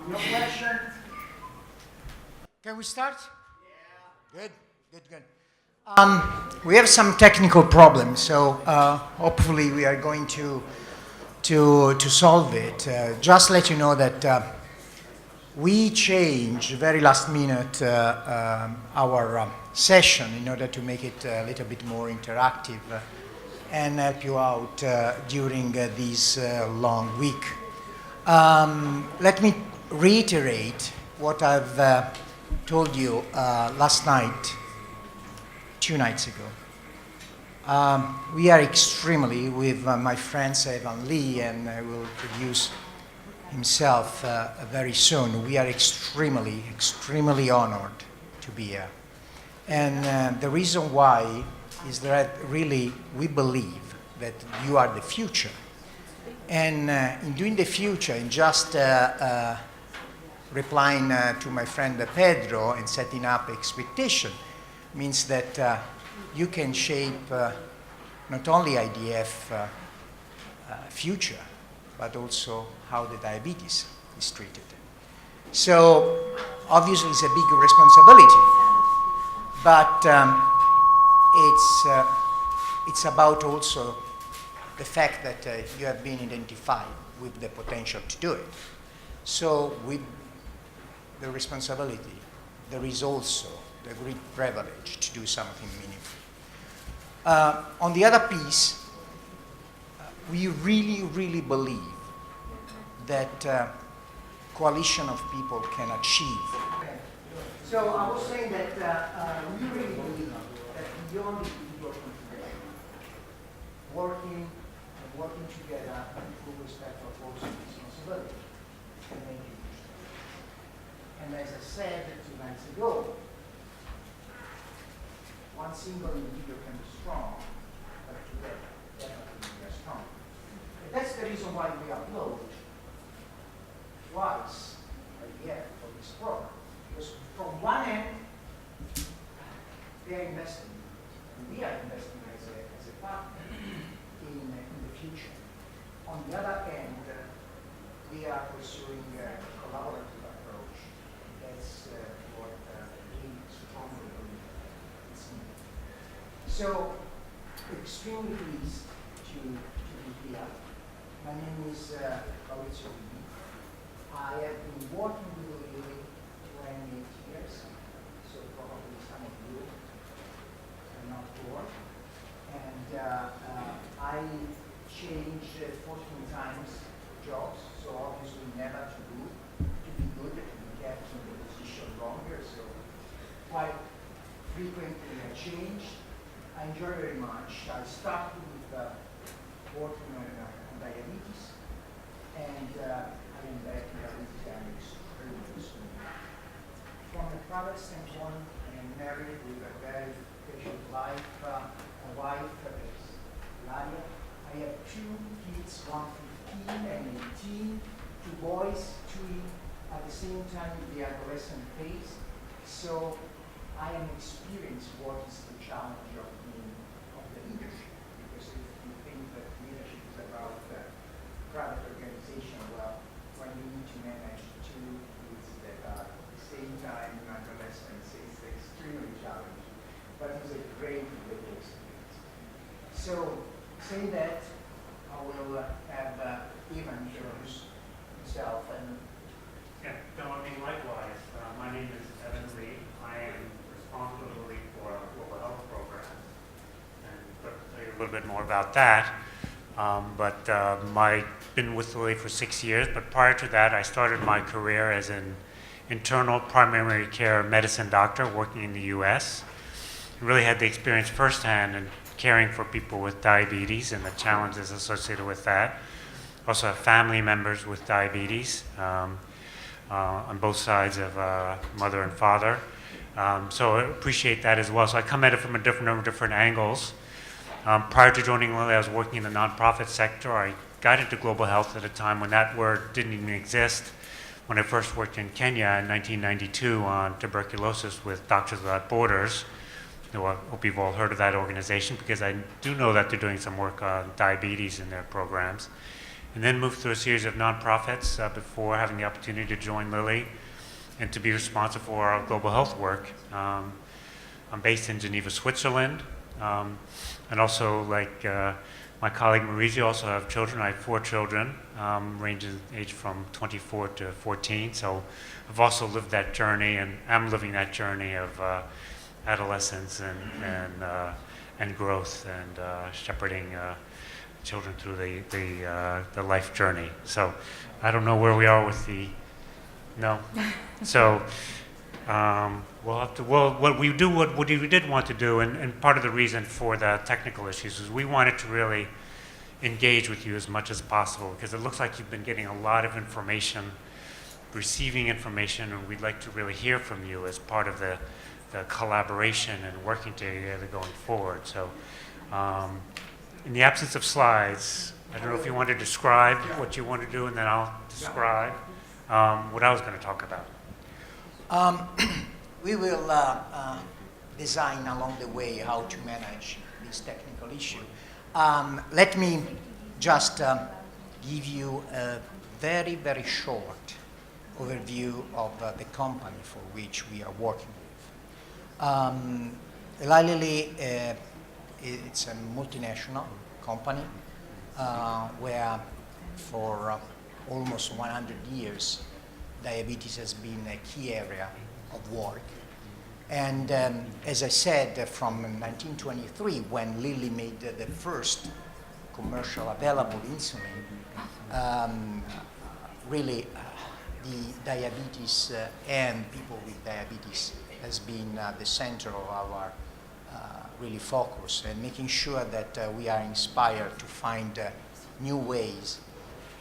No question? Can we start? Yeah. Good. We have some technical problems, so hopefully we are going to solve it. Just let you know that we changed very last minute our session in order to make it a little bit more interactive and help you out during this long week. Let me reiterate what I've told you last night, 2 nights ago. We are extremely, with my friend Eli Lilly, and I will introduce himself very soon, we are extremely honored to be here. And the reason why is that really we believe that you are the future. And in doing the future, in just replying to my friend Pedro and setting up expectation, means that you can shape not only IDF future, but also how the diabetes is treated. So obviously it's a big responsibility, but it's about also the fact that you have been identified with the potential to do it. So with the responsibility, there is also the great privilege to do something meaningful. On the other piece, we really believe that coalition of people can achieve. Okay. So I was saying that we really believe that beyond individual contribution, working together in full respect of roles and responsibility can make it useful. And as I said 2 nights ago, one single individual can be strong, but together, definitely we are strong. And that's the reason why we upload twice a year for this program. Because from one end, they are investing, and we are investing as a partner in the future. On the other end, we are pursuing a collaborative approach. That's what we strongly believe is needed. So, extremely pleased to be here. My name is Maurizio Guidi. I have been working with Eli 28 years, so probably some of you are not bored. And I changed 14 times jobs, so obviously never to be good, to be kept in the position longer, so quite frequently I changed. I enjoy very much. I started with working on diabetes, and I am back in diabetes. I'm extremely smooth. From a private standpoint, I am married with a very patient life, a wife that is Laia. I have 2 kids, one 15 and 18, 2 boys, 2 at the same time in the adolescent phase. So I am experienced what is the challenge of the leadership. Because if you think that leadership is about private organization, well, when you need to manage 2 kids that are at the same time in adolescence, it's extremely challenging. But it's a great experience. So, saying that, I will have Ivan introduce himself. And yeah, no, I mean, likewise. My name is Evan Lee. I am responsible for global health programs. And I'll tell you a little bit more about that. I've been with Lilly for 6 years, but prior to that, I started my career as an internal primary care medicine doctor working in the US. I really had the experience firsthand in caring for people with diabetes and the challenges associated with that. Also have family members with diabetes on both sides of mother and father. So I appreciate that as well. So I come at it from a number of different angles. Prior to joining Lilly, I was working in the nonprofit sector. I got into global health at a time when that word didn't even exist. When I first worked in Kenya in 1992 on tuberculosis with Doctors Without Borders. I hope you've all heard of that organization because I do know that they're doing some work on diabetes in their programs. and then moved through a series of nonprofits before having the opportunity to join Lilly and to be responsible for our global health work. I'm based in Geneva, Switzerland, and also, like my colleague Maurizio, also have children. I have 4 children, ranging in age from 24 to 14. So I've also lived that journey, and I'm living that journey of adolescence and growth and shepherding children through the life journey. So I don't know where we are with the no. So we'll have to. Well, what we did want to do, and part of the reason for the technical issues is we wanted to really engage with you as much as possible, because it looks like you've been getting a lot of information, receiving information, and we'd like to really hear from you as part of the collaboration and working together going forward. So in the absence of slides, I don't know if you want to describe what you want to do, and then I'll describe what I was going to talk about. We will design along the way how to manage this technical issue. Let me just give you a very, very short overview of the company for which we are working with. Eli Lilly, it's a multinational company where for almost 100 years diabetes has been a key area of work. And as I said, from 1923, when Lilly made the first commercial available insulin, really the diabetes and people with diabetes has been the center of our really focus, and making sure that we are inspired to find new ways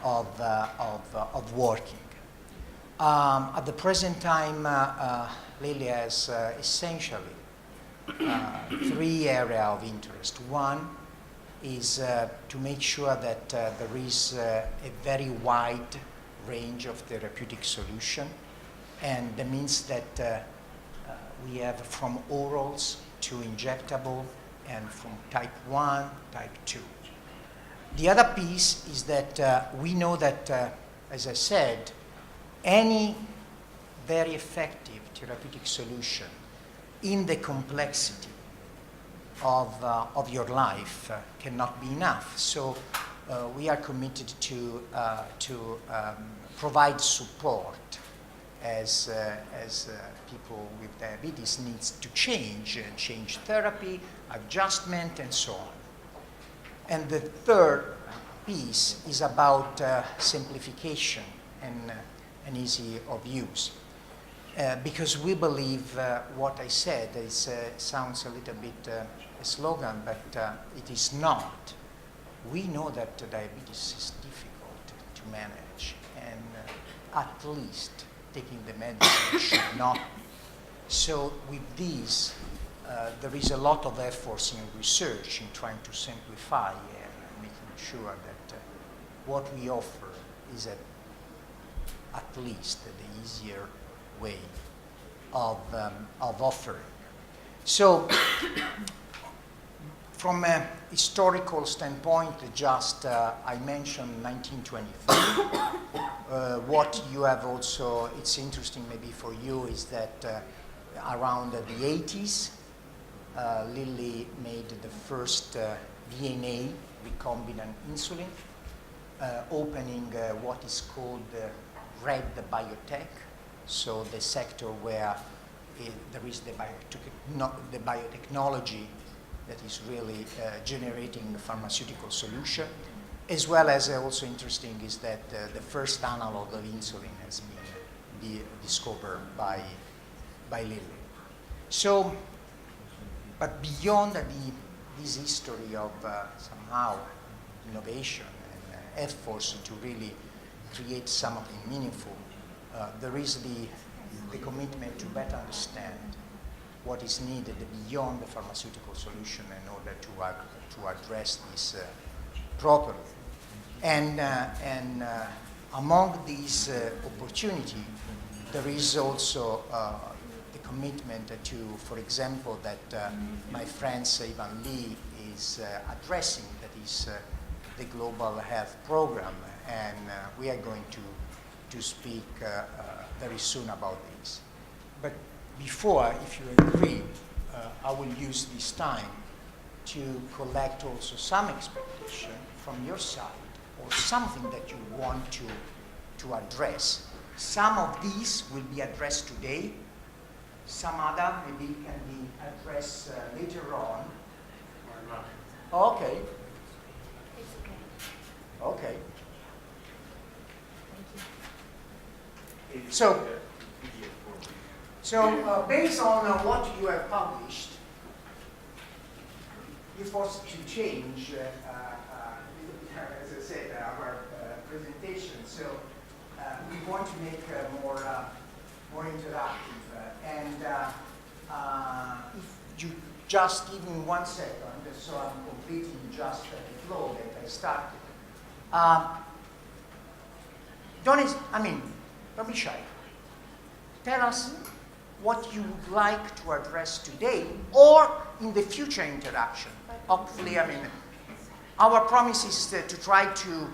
of working. At the present time, Lilly has essentially 3 areas of interest. One is to make sure that there is a very wide range of therapeutic solution, and that means that we have from orals to injectable, and from type 1, type 2. The other piece is that we know that, as I said, any very effective therapeutic solution in the complexity of your life cannot be enough. So we are committed to provide support as people with diabetes needs to change therapy, adjustment, and so on. And the third piece is about simplification and easy of use. Because we believe what I said sounds a little bit a slogan, but it is not. We know that diabetes is difficult to manage, and at least taking the medicine should not be. So with these, there is a lot of efforts in research in trying to simplify and making sure that what we offer is at least the easier way of offering. So from a historical standpoint, just I mentioned 1923. What you have also, it's interesting maybe for you, is that around the 80s, Lilly made the first DNA recombinant insulin, opening what is called Red Biotech, so the sector where there is the biotechnology that is really generating pharmaceutical solution, as well as also interesting is that the first analog of insulin has been discovered by Lilly. So, but beyond this history of somehow innovation and efforts to really create something meaningful, there is the commitment to better understand what is needed beyond the pharmaceutical solution in order to address this properly. And among these opportunities, there is also the commitment to, for example, that my friend Ivan Lee is addressing, that is the Global Health Program, and we are going to speak very soon about this. But before, if you agree, I will use this time to collect also some expectation from your side or something that you want to address. Some of these will be addressed today. Some other maybe can be addressed later on. Okay. It's okay. Okay. Thank you. So based on what you have published, you forced to change, as I said, our presentation. So we want to make more interactive. And if you just give me 1 second, so I'm completing just the flow that I started. Don't be shy. Tell us what you would like to address today or in the future interaction. Hopefully, our promise is to try to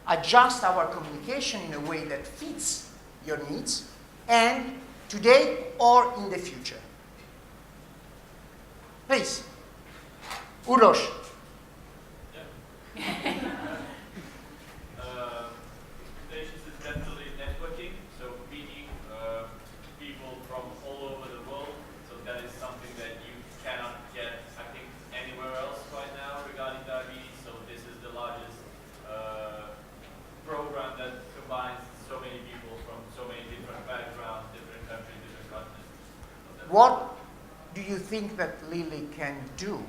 adjust our communication in a way that fits your needs, and today or in the future. Please. Uroš. Presentations is definitely networking, so meeting people from all over the world. So that is something that you cannot get, I think, anywhere else right now regarding diabetes. So this is the largest program that combines so many people from so many different backgrounds, different countries, different continents. So What do you think that Lilly can do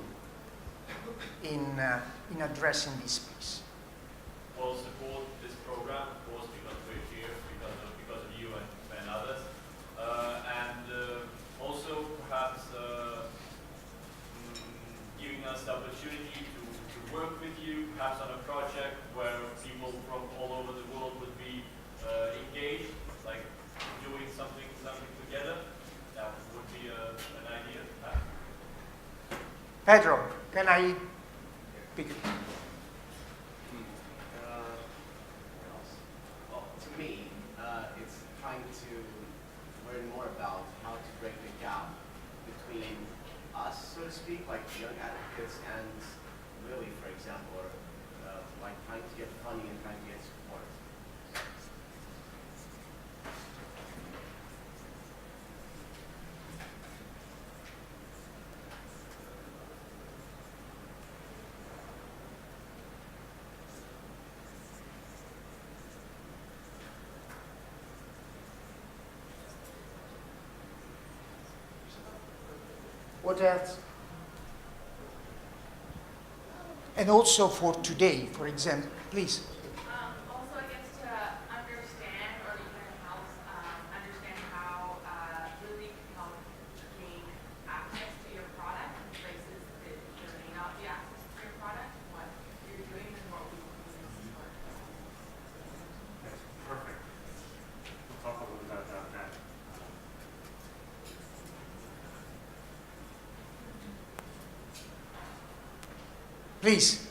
in addressing this piece? Well, support this program, of course, because we're here, because of you and others. Also perhaps giving us the opportunity to work with you, perhaps on a project where people from all over the world would be engaged, like doing something together. That would be an idea. Pedro, can I pick? Well, to me, it's trying to learn more about how to break the gap between us, so to speak, like young advocates, and Lilly, for example, or like trying to get funding and trying to get support. What else? And also for today, for example, please. Also, I guess to understand or even help understand how Lilly can help gain access to your product in places that there may not be access to your product, what you're doing and what we can do to support. Perfect. We'll talk a little bit about that. Please.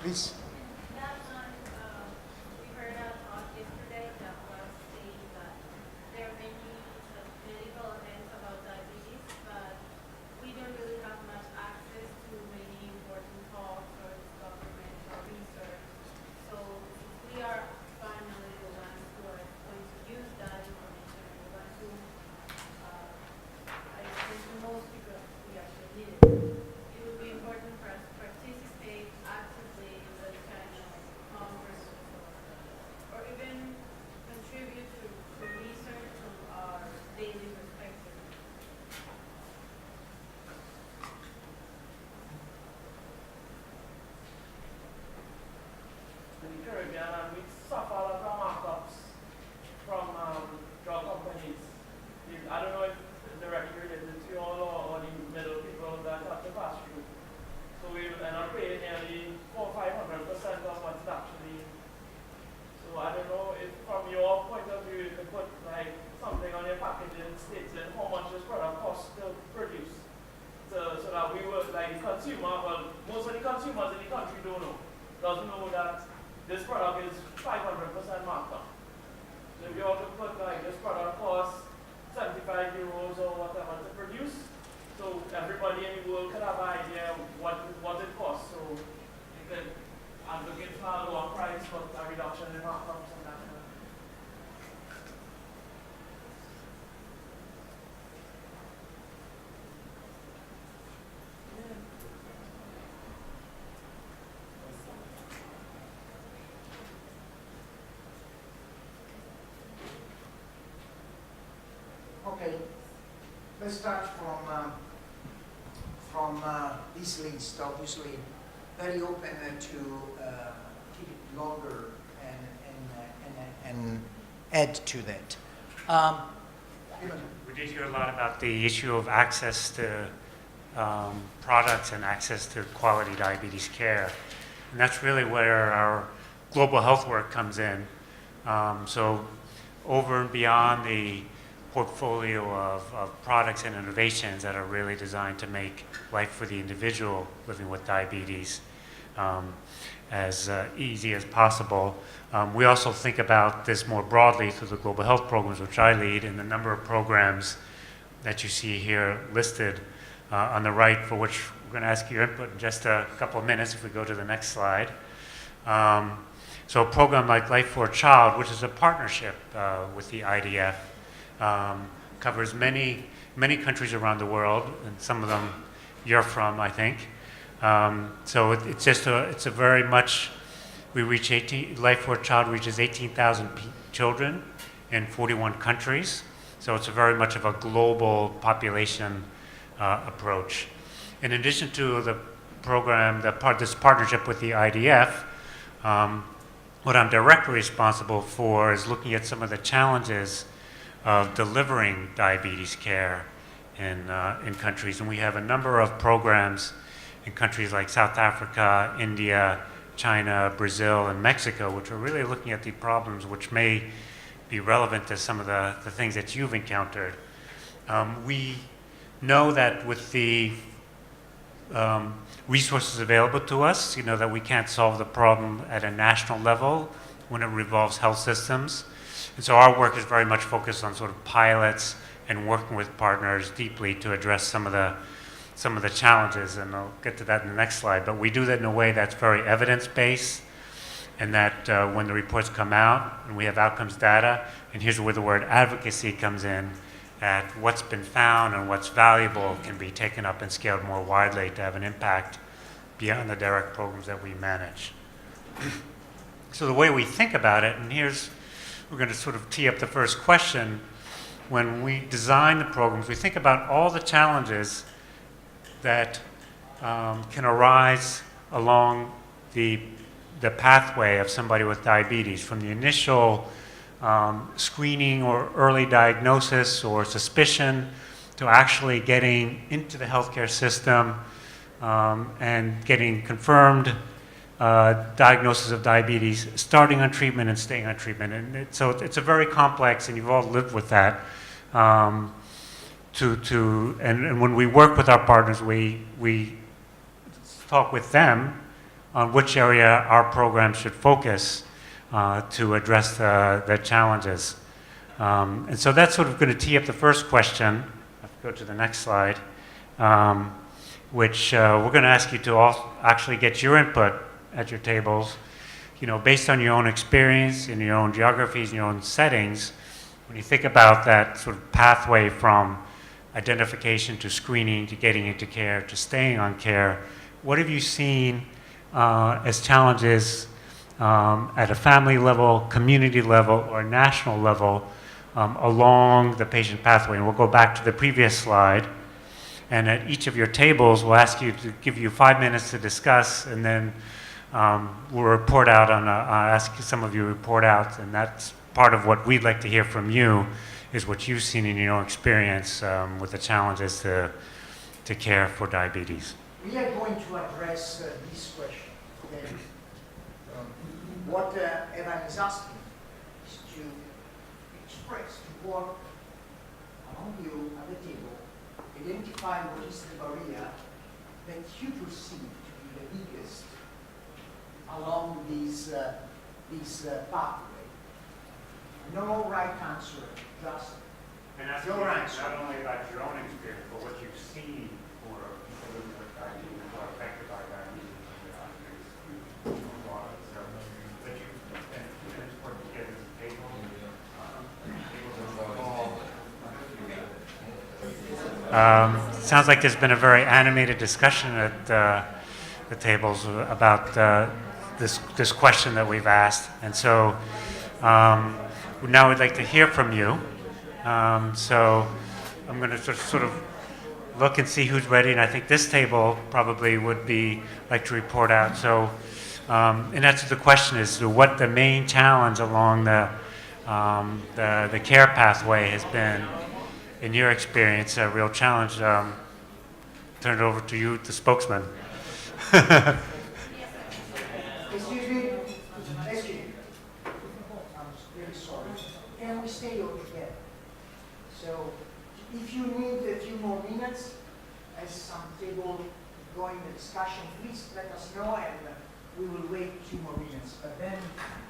Please. That one, we heard a talk yesterday that was saying that there are many medical events about diabetes, but we don't really have much access to many important talks or government or research. So we are finally the ones who are going to use that information and the ones who I think the most because we actually need it. It would be important for us to participate actively in the know that this product is 500% marked up. So if you want to put like this product costs 75 euros or whatever to produce, so everybody in the world can have an idea what it costs. So you can advocate for a lower price but a reduction in markups and that. Okay, let's start from this list. Obviously, very open to keep it longer and add to that. We did hear a lot about the issue of access to products and access to quality diabetes care. And that's really where our global health work comes in. So over and beyond the portfolio of products and innovations that are really designed to make life for the individual living with diabetes as easy as possible. We also think about this more broadly through the global health programs, which I lead, and the number of programs that you see here listed on the right, for which we're going to ask your input in just a couple of minutes if we go to the next slide. So a program like Life for a Child, which is a partnership with the IDF, covers many countries around the world, and some of them you're from, I think. So it's a very much, we reach Life for a Child reaches 18,000 children in 41 countries. So it's a very much of a global population approach. In addition to the program, this partnership with the IDF, what I'm directly responsible for is looking at some of the challenges of delivering diabetes care in countries. And we have a number of programs in countries like South Africa, India, China, Brazil, and Mexico, which are really looking at the problems which may be relevant to some of the things that you've encountered. We know that with the resources available to us, that we can't solve the problem at a national level when it involves health systems. And so our work is very much focused on sort of pilots and working with partners deeply to address some of the challenges, and I'll get to that in the next slide. But we do that in a way that's very evidence-based, and that when the reports come out and we have outcomes data, and here's where the word advocacy comes in, that what's been found and what's valuable can be taken up and scaled more widely to have an impact beyond the direct programs that we manage. So the way we think about it, and we're going to sort of tee up the first question. When we design the programs, we think about all the challenges that can arise along the pathway of somebody with diabetes, from the initial screening or early diagnosis or suspicion to actually getting into the healthcare system and getting confirmed diagnosis of diabetes, starting on treatment and staying on treatment. And so it's a very complex, and you've all lived with that. And when we work with our partners, we talk with them on which area our program should focus to address the challenges. And so that's sort of going to tee up the first question. I'll go to the next slide, which we're going to ask you to actually get your input at your tables, based on your own experience in your own geographies and your own settings. When you think about that sort of pathway from identification to screening to getting into care to staying on care, what have you seen as challenges at a family level, community level, or national level along the patient pathway? And we'll go back to the previous slide. And at each of your tables, we'll ask you to give you 5 minutes to discuss, and then we'll report out I'll ask some of you to report out, and that's part of what we'd like to hear from you, is what you've seen in your own experience with the challenges to care for diabetes. We are going to address this question. Okay? What Evan is asking is to express, to work among you at the table, identify what is the barrier that you perceive to be the biggest along this pathway. No right answer, just And that's your answer. not only about your own experience, but what you've seen for people living with diabetes who are affected by diabetes and others. So, but you, and it's important to get this table. Sounds like there's been a very animated discussion at the tables about this question that we've asked, and so now we'd like to hear from you. So I'm going to sort of look and see who's ready, and I think this table probably would be like to report out. So, in answer to the question is what the main challenge along the care pathway has been, in your experience, a real challenge. Turn it over to you, the spokesman. Excuse me. Excuse me. I'm really sorry. Can we stay all together? So, if you need a few more minutes, as some table going the discussion, please let us know, and we will wait 2 more minutes. But then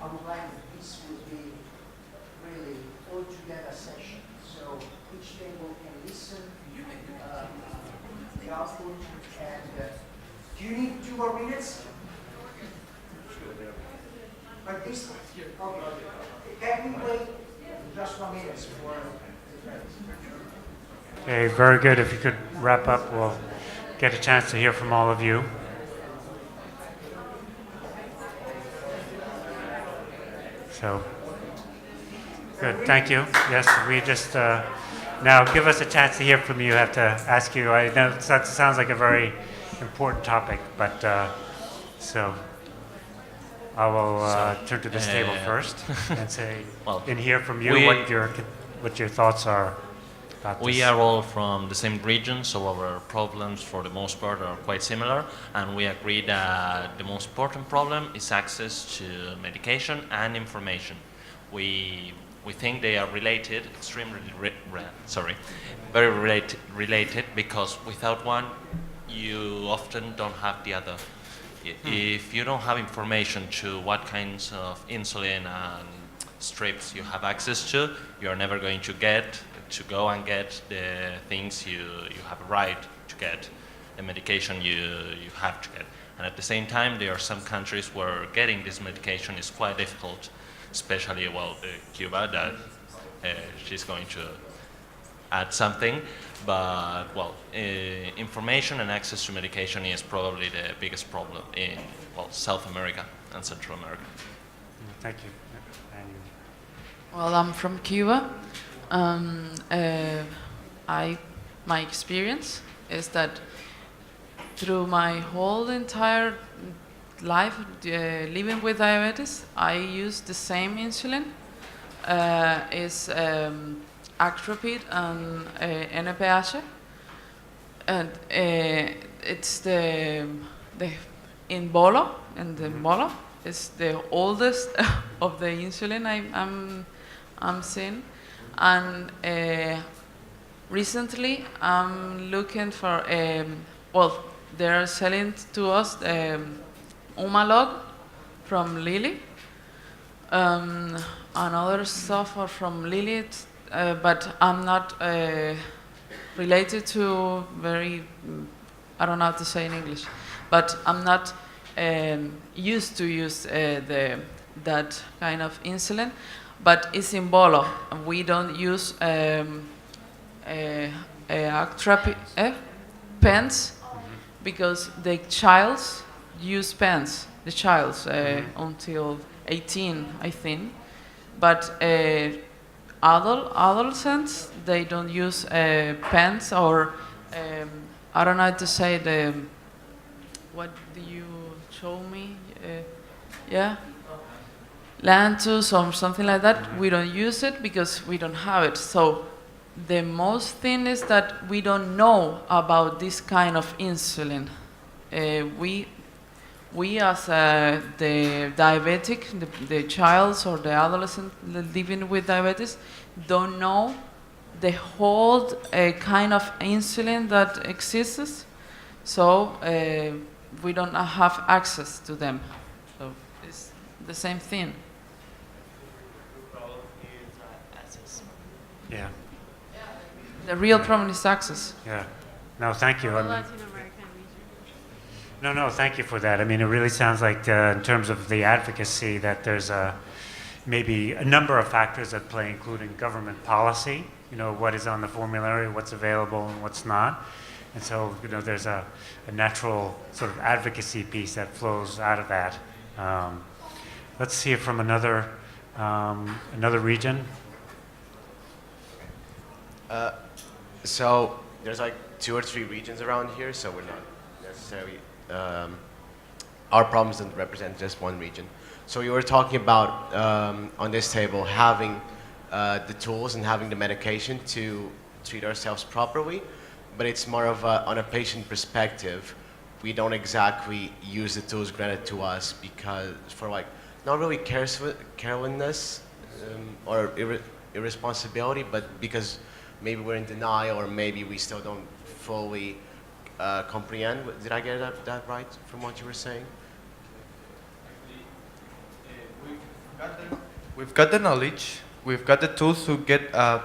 I would like that this would be really all together session. So each table can listen, the output, and do you need 2 more minutes? But this, okay. Can we wait just 1 minute for the friends? Okay, very good. If you could wrap up, we'll get a chance to hear from all of you. So, good. Thank you. Yes, we just now give us a chance to hear from you. I have to ask you. I know that sounds like a very important topic, but so I will turn to this table first and say, well, and hear from you what your thoughts are about this. We are all from the same region, so our problems for the most part are quite similar, and we agree that the most important problem is access to medication and information. We think they are related, extremely very related, because without one, you often don't have the other. If you don't have information to what kinds of insulin and strips you have access to, you're never going to go and get the things you have a right to get, the medication you have to get. And at the same time, there are some countries where getting this medication is quite difficult, especially, Cuba, that she's going to add something. But, information and access to medication is probably the biggest problem in, South America and Central America. Thank you. Well, I'm from Cuba. My experience is that through my whole entire life living with diabetes, I use the same insulin. It's Actropid and NPH, and it's the in Bolo, and the Bolo is the oldest of the insulin I'm seeing, and recently I'm looking for they're selling to us Humalog from Lilly, and other stuff are from Lilly, but I'm not related to I don't know how to say in English, but I'm not used to use that kind of insulin, but it's in Bolo. We don't use pens, because the childs use pens, until 18, I think, but adolescents, they don't use pens, or I don't know how to say what do you show me? Lantus or something like that. We don't use it because we don't have it. So the most thing is that we don't know about this kind of insulin. We as the diabetic, the child or the adolescent living with diabetes, don't know the whole kind of insulin that exists. So we don't have access to them. So the same thing. Yeah, The real problem is access. yeah. No, thank you. I The mean, Latin American region. no, thank you for that. I mean, it really sounds like in terms of the advocacy that there's maybe a number of factors at play, including government policy, what is on the formulary, what's available and what's not. And so, there's a natural sort of advocacy piece that flows out of that. Let's see it from another region. So there's like 2 or 3 regions around here, so we're not necessarily, our problems don't represent just one region. So we were talking about, on this table, having the tools and having the medication to treat ourselves properly, but it's more of on a patient perspective. We don't exactly use the tools granted to us because for like, not really carelessness or irresponsibility, but because maybe we're in denial or maybe we still don't fully comprehend. Did I get that right from what you were saying? We've got the knowledge, we've got the tools to get a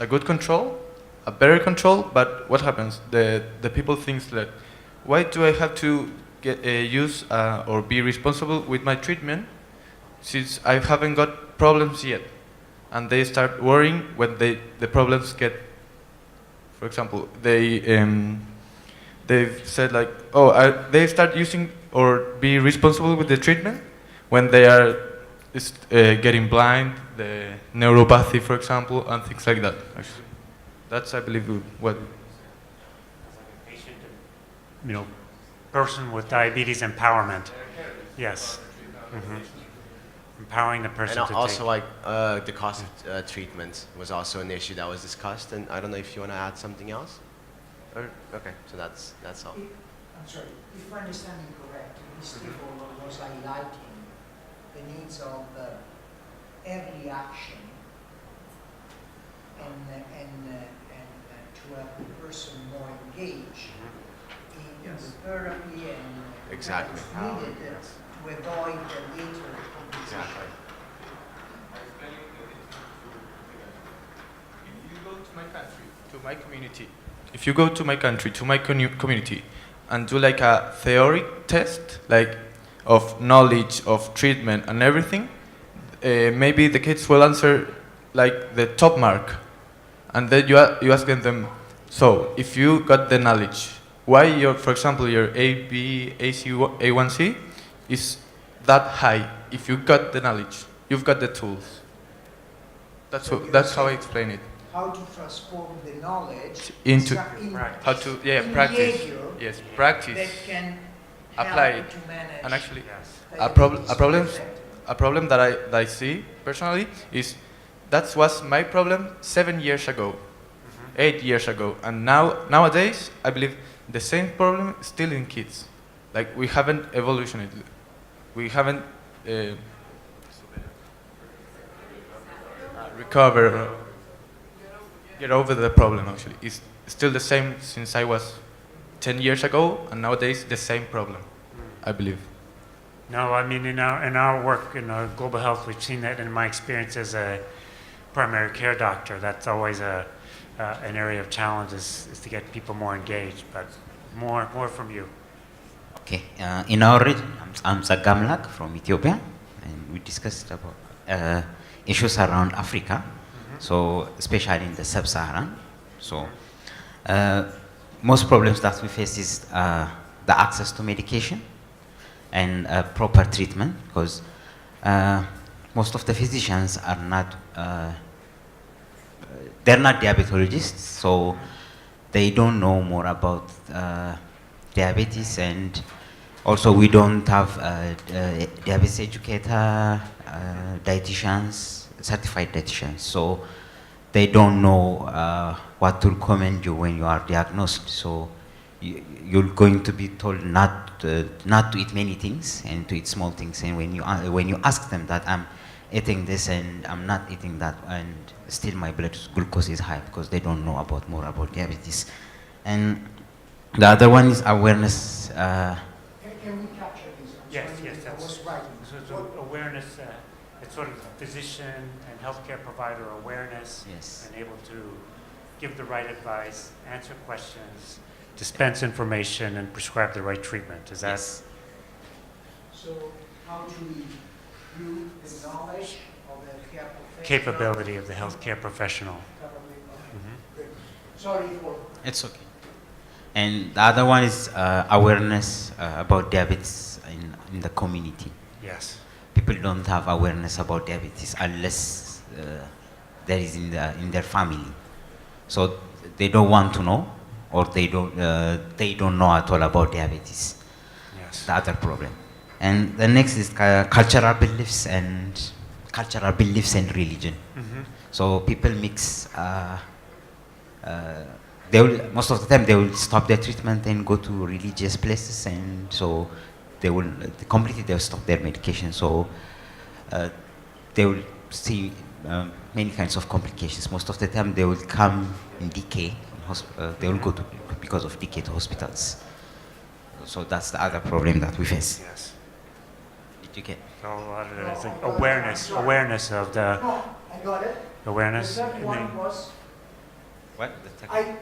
good control, a better control, but what happens? The people think that, why do I have to use or be responsible with my treatment since I haven't got problems yet? And they start worrying when the problems get, for example, they've said like, they start using or be responsible with the treatment when they are getting blind, the neuropathy, for example, and things like that. Actually, that's, I believe, what. Person with diabetes empowerment. Yes. Mm-hmm. Empowering the person And to also take. like the cost of treatment was also an issue that was discussed, and I don't know if you want to add something else? Okay, so that's all. I'm sorry, if I'm understanding correctly, this table was highlighting the needs of early action and to have the person more engaged in the therapy and Exactly. that is needed to avoid the later complication. Exactly. If you go to my country, to my community, if you go to my country, to my community, and do like a theoric test, like of knowledge, of treatment and everything, maybe the kids will answer like the top mark. And then you ask them, so if you got the knowledge, why for example, your A1C is that high? If you got the knowledge, you've got the tools. That's how I explain it. How to transform the knowledge Into practice. how to in practice. behavior Yes, practice. that can Apply help it. to manage And actually, diabetes a problem that I see personally is that was my problem 7 years ago, 8 years ago, and nowadays I believe the same problem is still in kids. Like we haven't evolutioned, we haven't recovered, get over the problem. Actually, it's still the same since I was 10 years ago, and nowadays the same problem, I believe. No, I mean, in our work in global health, we've seen that in my experience as a primary care doctor. That's always an area of challenge is to get people more engaged, but more from you. Okay, in our region, I'm Sagamlak from Ethiopia, and we discussed about issues around Africa, so especially in the sub-Saharan. So most problems that we face is the access to medication and proper treatment, because most of the physicians are not they're not diabetologists, so they don't know more about diabetes, and also we don't have diabetes educator, dietitians, certified dietitians, so they don't know what to recommend you when you are diagnosed. So you're going to be told not to eat many things and to eat small things, and when you ask them that I'm eating this and I'm not eating that, and still my blood glucose is high, because they don't know more about diabetes. And the other one is awareness. Can we capture this? I'm Yes, sorry, yes, I was writing. this it's awareness, it's sort of physician and healthcare provider awareness. Yes. And able to give the right advice, answer questions, dispense information, and prescribe the right treatment. Is that? Yes. So how do we improve the knowledge of the healthcare professional? Capability of the healthcare professional. Good. Sorry for. It's okay. And the other one is awareness about diabetes in the community. Yes. People don't have awareness about diabetes unless there is in their family. So they don't want to know, or they don't know at all about diabetes. Yes. The other problem. And the next is cultural beliefs and religion. So people mix. Most of the time they will stop their treatment and go to religious places, and so they will completely stop their medication. So they will see many kinds of complications. Most of the time they will come in decay. They will go to, because of decay, to hospitals. So that's the other problem that we face. Yes. Did you get? So a lot of it is like awareness of the No, I got it. awareness. The third and one then was, What? The technique?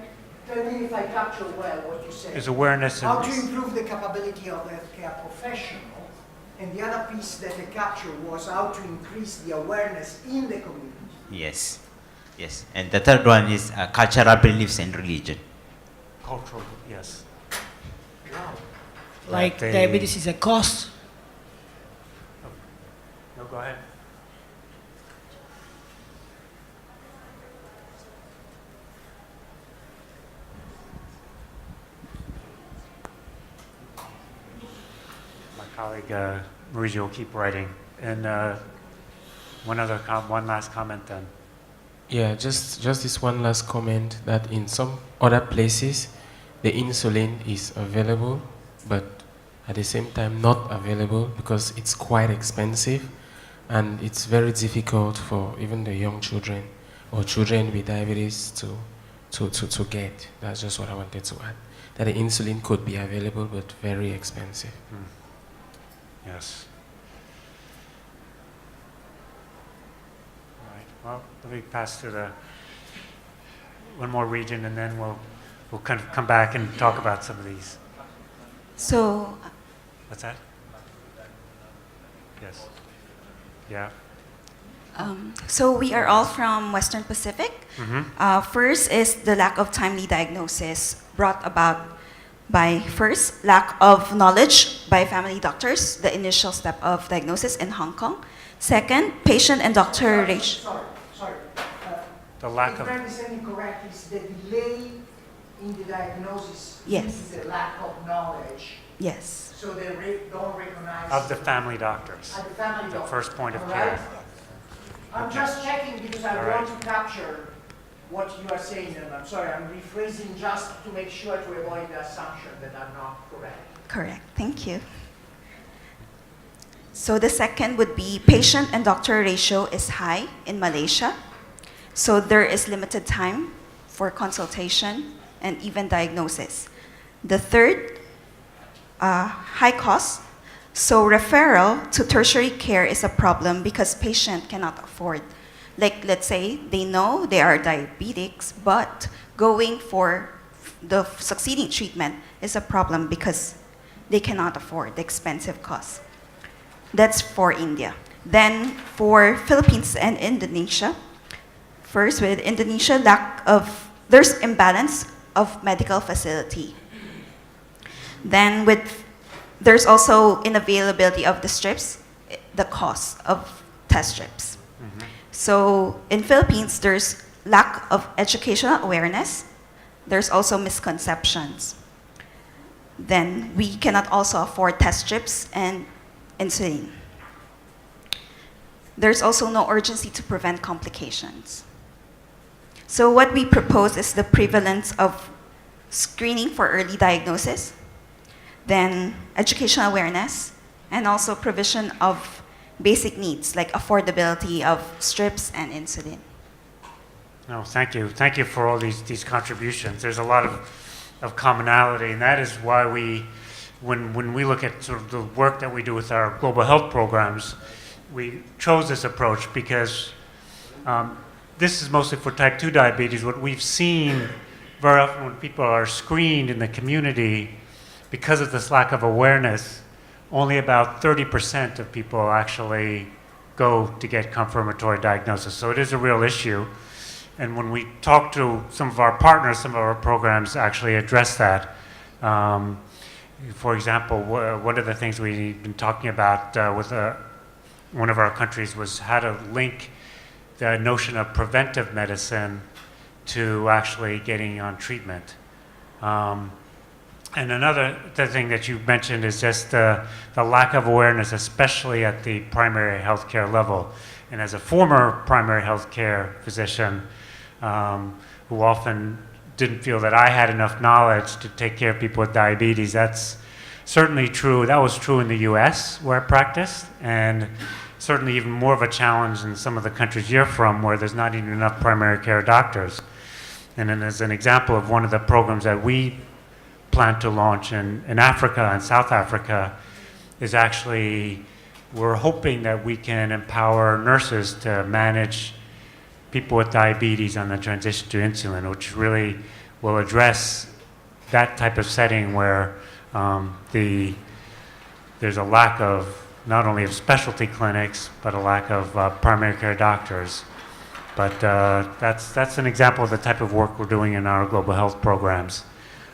tell me if I capture well what you said. is awareness How and to improve the capability of the healthcare professional. And the other piece that I captured was how to increase the awareness in the community. Yes. Yes. And the third one is cultural beliefs and religion. cultural. Yes. Wow. Like they- diabetes is a cost. No, go ahead. My colleague Maurizio will keep writing. And one last comment then. Yeah, just this one last comment, that in some other places the insulin is available, but at the same time not available because it's quite expensive, and it's very difficult for even the young children or children with diabetes to get. That's just what I wanted to add. That the insulin could be available but very expensive. Yes. All right. Well, let me pass to the one more region, and then we'll kind of come back and talk about some of these. So, What's that? Yes. Yeah. so we are all from Western Pacific. First is the lack of timely diagnosis brought about by, first, lack of knowledge by family doctors, the initial step of diagnosis in Hong Kong. Second, patient and doctor ratio. Sorry. The lack if of. my understanding correct, is the delay in the diagnosis Yes. due to the lack of knowledge. Yes. So they don't recognize Of the family doctors. at the family The doctor. first point of All care. right? I'm just checking because I All want right. to capture what you are saying, and I'm sorry, I'm rephrasing just to make sure to avoid the assumption that I'm not correct. Correct. Thank you. So the second would be patient and doctor ratio is high in Malaysia. So there is limited time for consultation and even diagnosis. The third, high cost. So referral to tertiary care is a problem because patient cannot afford. Like, let's say they know they are diabetics, but going for the succeeding treatment is a problem because they cannot afford the expensive costs. That's for India. Then for Philippines and Indonesia, first with Indonesia, there's imbalance of medical facility. Then there's also inavailability of the strips, the cost of test strips. So in Philippines, there's lack of educational awareness. There's also misconceptions. Then we cannot also afford test strips and insulin. There's also no urgency to prevent complications. So what we propose is the prevalence of screening for early diagnosis, then educational awareness, and also provision of basic needs like affordability of strips and insulin. No, thank you. Thank you for all these contributions. There's a lot of commonality, and that is why we when we look at sort of the work that we do with our global health programs, we chose this approach because this is mostly for type 2 diabetes. What we've seen very often when people are screened in the community, because of this lack of awareness, only about 30% of people actually go to get confirmatory diagnosis. So it is a real issue. And when we talk to some of our partners, some of our programs actually address that. For example, one of the things we've been talking about with one of our countries was how to link the notion of preventive medicine to actually getting on treatment. And another thing that you mentioned is just the lack of awareness, especially at the primary healthcare level. And as a former primary healthcare physician, who often didn't feel that I had enough knowledge to take care of people with diabetes, that's certainly true. That was true in the US where I practiced, and certainly even more of a challenge in some of the countries you're from where there's not even enough primary care doctors. And then as an example of one of the programs that we plan to launch in Africa and South Africa is actually, we're hoping that we can empower nurses to manage people with diabetes on the transition to insulin, which really will address that type of setting where there's a lack of not only of specialty clinics, but a lack of primary care doctors. But that's an example of the type of work we're doing in our global health programs.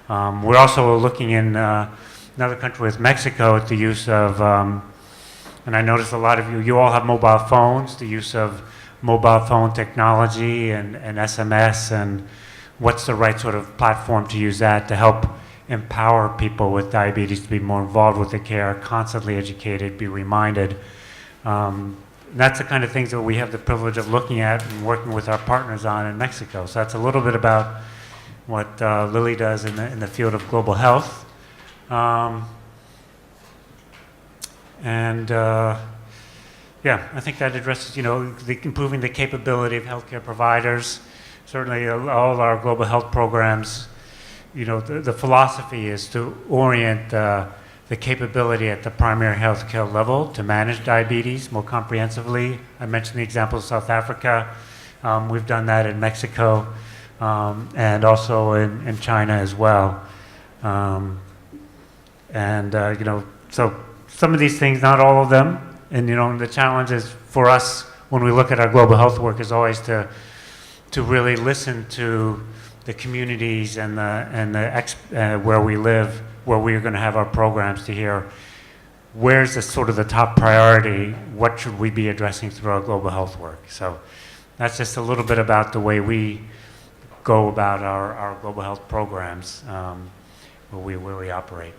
We're also looking in another country with Mexico at the use of, and I noticed a lot of you all have mobile phones, the use of mobile phone technology and SMS, and what's the right sort of platform to use that to help empower people with diabetes to be more involved with the care, constantly educated, be reminded. That's the kind of things that we have the privilege of looking at and working with our partners on in Mexico. So that's a little bit about what Lilly does in the field of global health. Yeah, I think that addresses, improving the capability of healthcare providers. Certainly all our global health programs, the philosophy is to orient the capability at the primary healthcare level to manage diabetes more comprehensively. I mentioned the example of South Africa. We've done that in Mexico and also in China as well. So some of these things, not all of them, and the challenge is for us when we look at our global health work is always to really listen to the communities and where we live, where we are going to have our programs, to hear where's the sort of the top priority, what should we be addressing through our global health work. So that's just a little bit about the way we go about our global health programs, where we operate.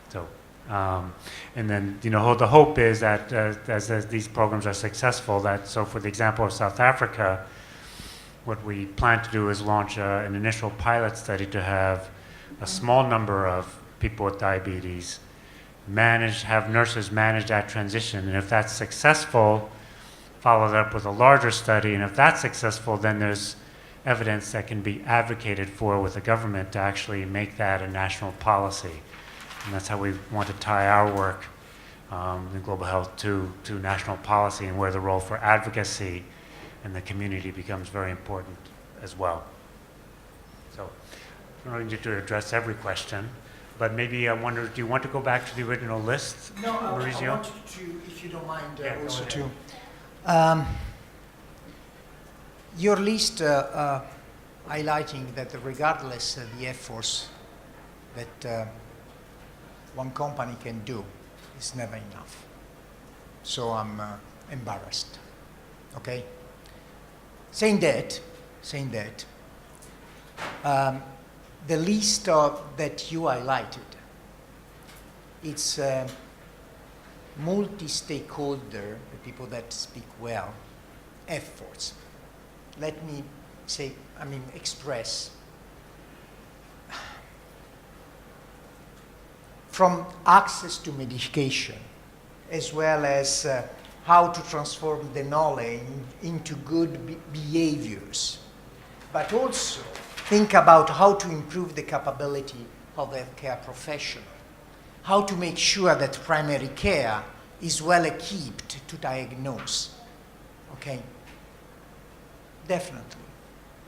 So, and then the hope is that as these programs are successful, so for the example of South Africa, what we plan to do is launch an initial pilot study to have a small number of people with diabetes have nurses manage that transition. And if that's successful, follow that up with a larger study. And if that's successful, then there's evidence that can be advocated for with the government to actually make that a national policy. And that's how we want to tie our work in global health to national policy, and where the role for advocacy in the community becomes very important as well. So I'm not going to address every question, but maybe I wonder, do you want to go back to the original list, No, Maurizio? I wanted to, if you don't mind, Yeah, also go to your list highlighting that regardless of the efforts that one company can do, it's never enough. So I'm embarrassed. Okay. Saying that, the list that you highlighted, it's multi-stakeholder, the people that speak well, efforts. Let me express. From access to medication, as well as how to transform the knowledge into good behaviors, but also think about how to improve the capability of the healthcare professional, how to make sure that primary care is well equipped to diagnose. Okay? Definitely.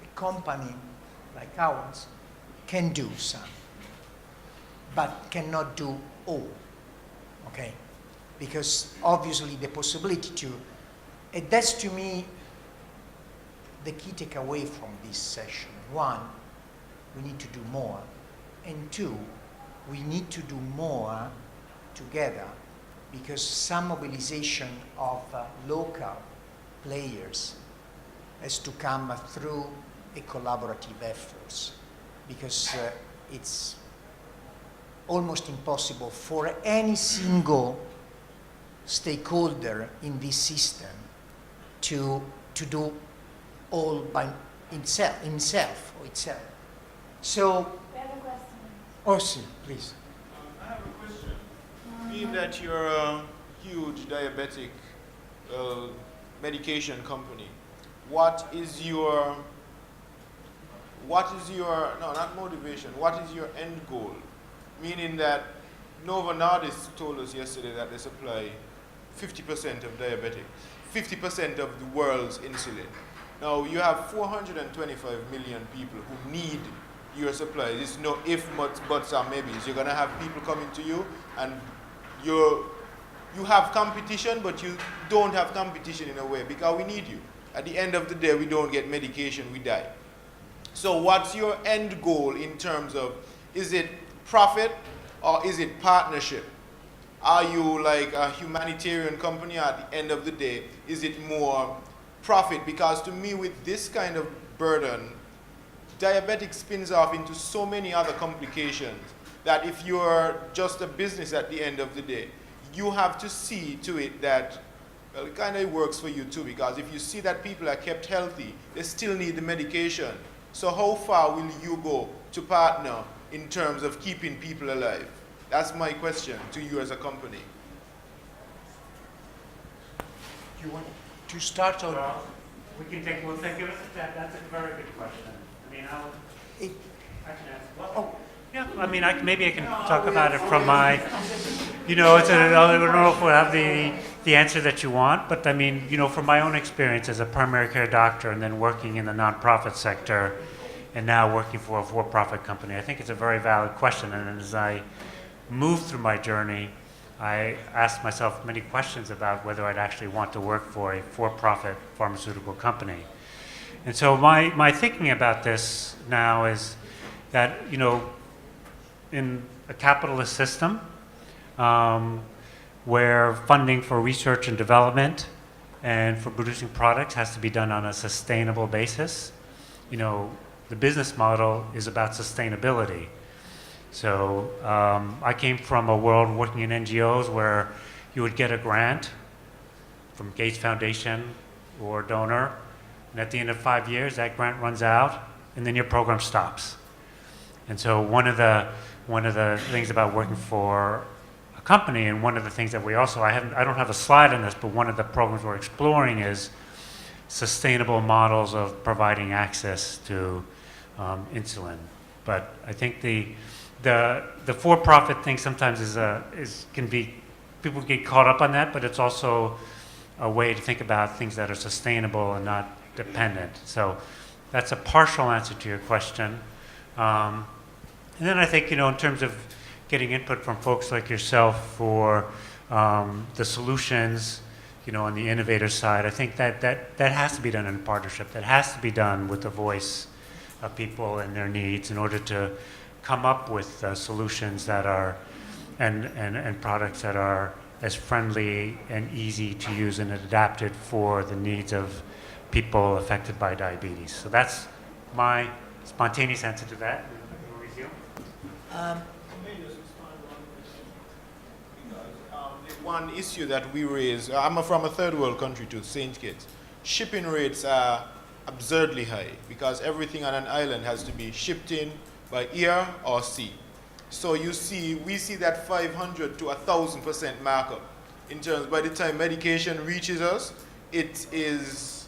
A company like ours can do some, but cannot do all. Okay? Because obviously the possibility to, and that's to me the key takeaway from this session. One, we need to do more. And two, we need to do more together, because some mobilization of local players has to come through a collaborative efforts, because it's almost impossible for any single stakeholder in this system to do all by himself or itself. So, Orsi, please. I have a question. Being that you're a huge diabetic medication company, what is your, no, not motivation, what is your end goal? Meaning that Novo Nordisk told us yesterday that they supply 50% of diabetics, 50% of the world's insulin. Now, you have 425 million people who need your supplies. It's no if, buts, or maybes. You're going to have people coming to you, and you have competition, but you don't have competition in a way, because we need you. At the end of the day, we don't get medication, we die. So what's your end goal in terms of, is it profit or is it partnership? Are you like a humanitarian company? At the end of the day, is it more profit? Because to me, with this kind of burden, diabetic spins off into so many other complications that if you're just a business at the end of the day, you have to see to it that, well, it kind of works for you too, because if you see that people are kept healthy, they still need the medication. So how far will you go to partner in terms of keeping people alive? That's my question to you as a company. You want to start on? Well, we'll take it. That's a very good question. I mean, I can answer. Well, yeah, I mean, maybe I can talk about it from my, I don't know if we'll have the answer that you want, but I mean, from my own experience as a primary care doctor and then working in the nonprofit sector and now working for a for-profit company, I think it's a very valid question. And as I moved through my journey, I asked myself many questions about whether I'd actually want to work for a for-profit pharmaceutical company. And so my thinking about this now is that, in a capitalist system where funding for research and development and for producing products has to be done on a sustainable basis, the business model is about sustainability. So I came from a world working in NGOs where you would get a grant from Gates Foundation or donor, and at the end of 5 years, that grant runs out, and then your program stops. And so one of the things about working for a company, and one of the things that we also, I don't have a slide on this, but one of the programs we're exploring is sustainable models of providing access to insulin. But I think the for-profit thing sometimes can be, people get caught up on that, but it's also a way to think about things that are sustainable and not dependent. So that's a partial answer to your question. And then I think, in terms of getting input from folks like yourself for the solutions, on the innovator side, I think that has to be done in partnership. That has to be done with the voice of people and their needs in order to come up with solutions that are, and products that are as friendly and easy to use and adapted for the needs of people affected by diabetes. So that's my spontaneous answer to that. Maurizio? One issue that we raise, I'm from a third world country too, St. Kitts. Shipping rates are absurdly high because everything on an island has to be shipped in by air or sea. So we see that 500 to 1,000% markup in terms, by the time medication reaches us, it is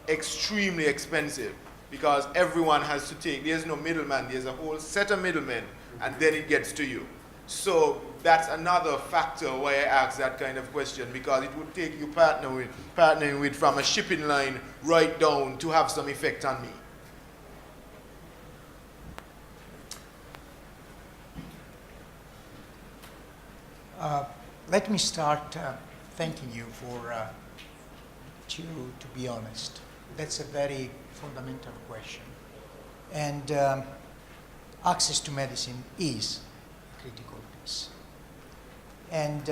extremely expensive because everyone has to take, there's no middleman, there's a whole set of middlemen, and then it gets to you. So that's another factor why I ask that kind of question, because it would take you partnering with from a shipping line right down to have some effect on me. Let me start thanking you for to be honest. That's a very fundamental question. And access to medicine is a critical piece. And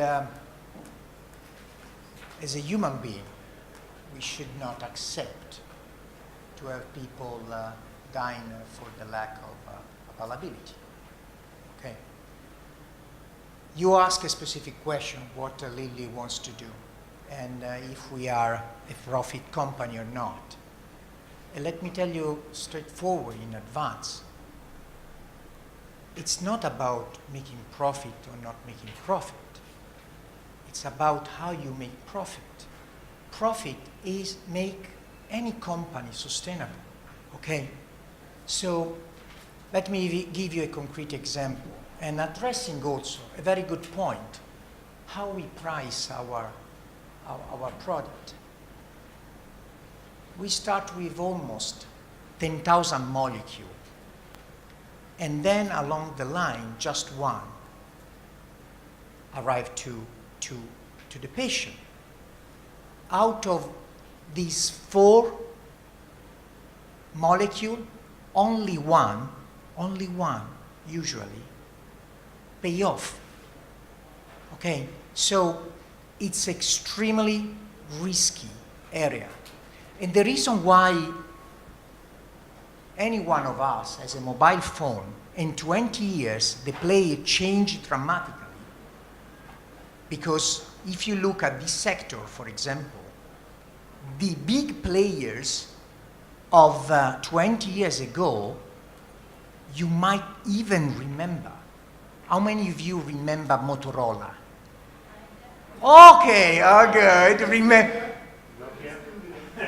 as a human being, we should not accept to have people dying for the lack of availability. Okay. You ask a specific question, what Lilly wants to do, and if we are a profit company or not. And let me tell you straightforward in advance, it's not about making profit or not making profit. It's about how you make profit. Profit is make any company sustainable, okay? So let me give you a concrete example, and addressing also a very good point, how we price our product. We start with almost 10,000 molecules, and then along the line, just one arrive to the patient. Out of these 4 molecules, only one usually pay off. Okay, so it's extremely risky area. And the reason why any one of us has a mobile phone, in 20 years the play changed dramatically. Because if you look at this sector, for example, the big players of 20 years ago, you might even remember. How many of you remember Motorola? Okay, good.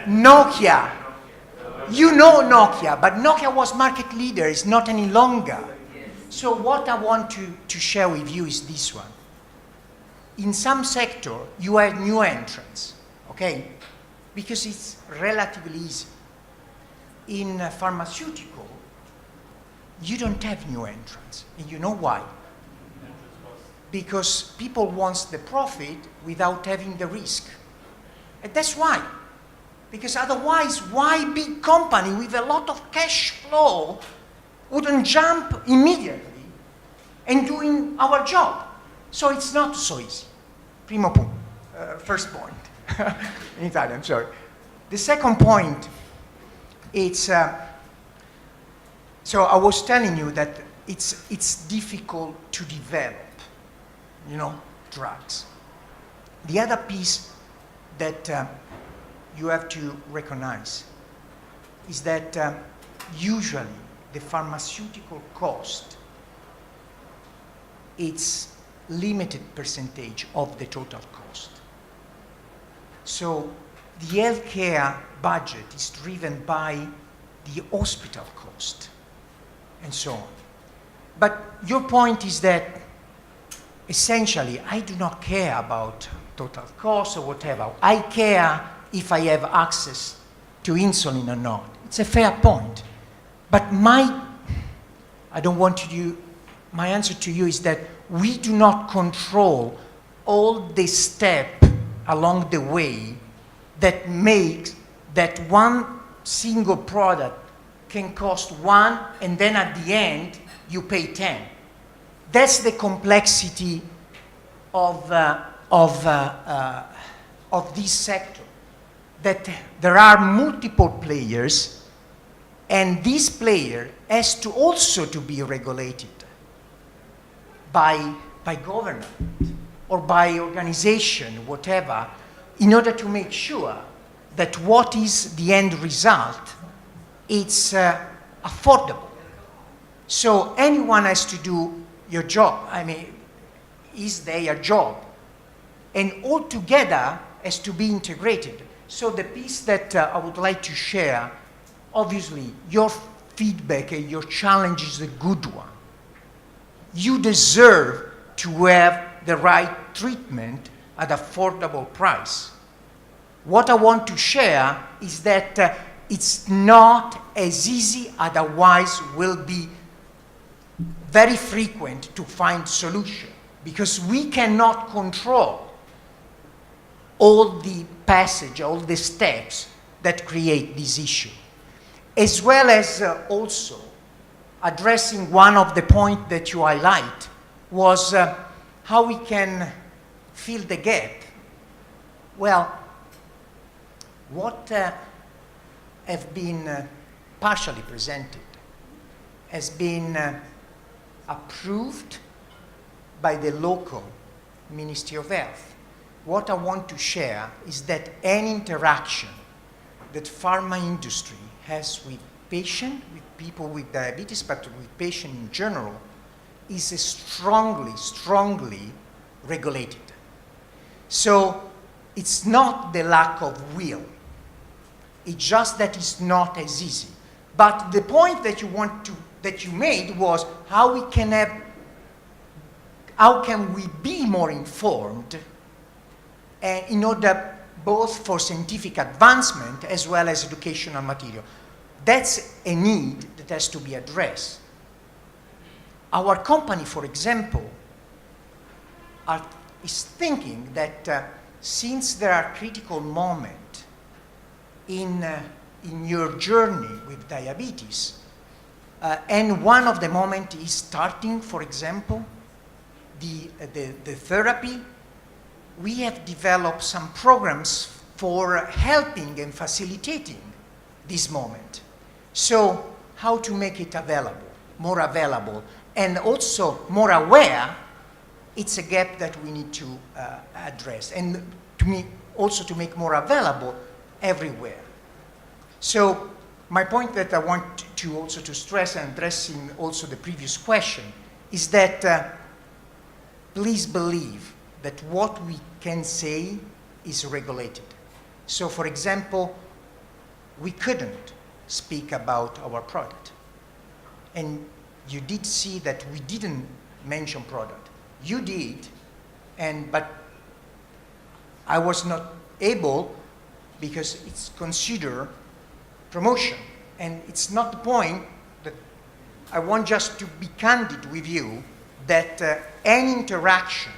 Nokia. You know Nokia, but Nokia was market leader, it's not any longer. So what I want to share with you is this one. In some sector, you have new entrants, okay? Because it's relatively easy. In pharmaceutical, you don't have new entrants. And you know why? Because people want the profit without having the risk. And that's why. Because otherwise, why big company with a lot of cash flow wouldn't jump immediately and doing our job? So it's not so easy. Primo punto. First point. In Italian, sorry. The second point, it's, so I was telling you that it's difficult to develop, drugs. The other piece that you have to recognize is that usually the pharmaceutical cost, it's limited percentage of the total cost. So the healthcare budget is driven by the hospital cost and so on. But your point is that essentially I do not care about total cost or whatever. I care if I have access to insulin or not. It's a fair point. But my answer to you is that we do not control all the steps along the way that makes that one single product can cost 1 and then at the end you pay 10. That's the complexity of this sector. That there are multiple players, and this player has to also to be regulated by government or by organization, whatever, in order to make sure that what is the end result, it's affordable. So anyone has to do your job. I mean, is their job. And all together has to be integrated. So the piece that I would like to share, obviously, your feedback and your challenge is a good one. You deserve to have the right treatment at affordable price. What I want to share is that it's not as easy, otherwise will be very frequent to find solution, because we cannot control all the passage, all the steps that create this issue. As well as also addressing one of the points that you highlight was how we can fill the gap. Well, what have been partially presented has been approved by the local Ministry of Health. What I want to share is that any interaction that pharma industry has with patient, with people with diabetes, but with patient in general, is strongly, strongly regulated. So it's not the lack of will. It's just that it's not as easy. But the point that you made was how can we be more informed in order both for scientific advancement as well as educational material. That's a need that has to be addressed. Our company, for example, is thinking that since there are critical moments in your journey with diabetes, and one of the moments is starting, for example, the therapy, we have developed some programs for helping and facilitating this moment. So how to make it available, and also more aware, it's a gap that we need to address. And also to make more available everywhere. So my point that I want to also to stress, and addressing also the previous question, is that please believe that what we can say is regulated. So for example, we couldn't speak about our product. And you did see that we didn't mention product. You did, but I was not able because it's considered promotion. And it's not the point that I want just to be candid with you that any interaction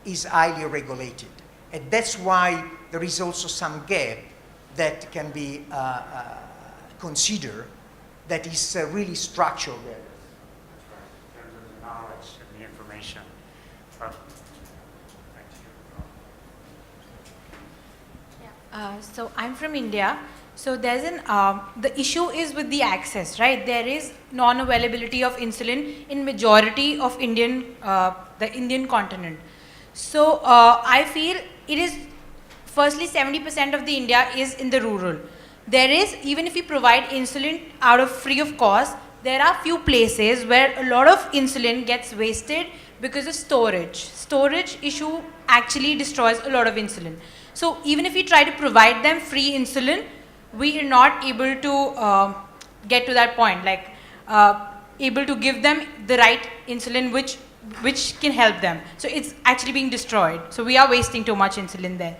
is highly regulated. And that's why there is also some gap that can be considered that is really structural there. In terms of the knowledge and the information. So I'm from India. So there's the issue is with the access, right? There is non-availability of insulin in majority of the Indian continent. So I feel it is, firstly, 70% of the India is in the rural. There is, even if we provide insulin free of cost, there are few places where a lot of insulin gets wasted because of storage. Storage issue actually destroys a lot of insulin. So even if we try to provide them free insulin, we are not able to get to that point, like able to give them the right insulin which can help them. So it's actually being destroyed. So we are wasting too much insulin there.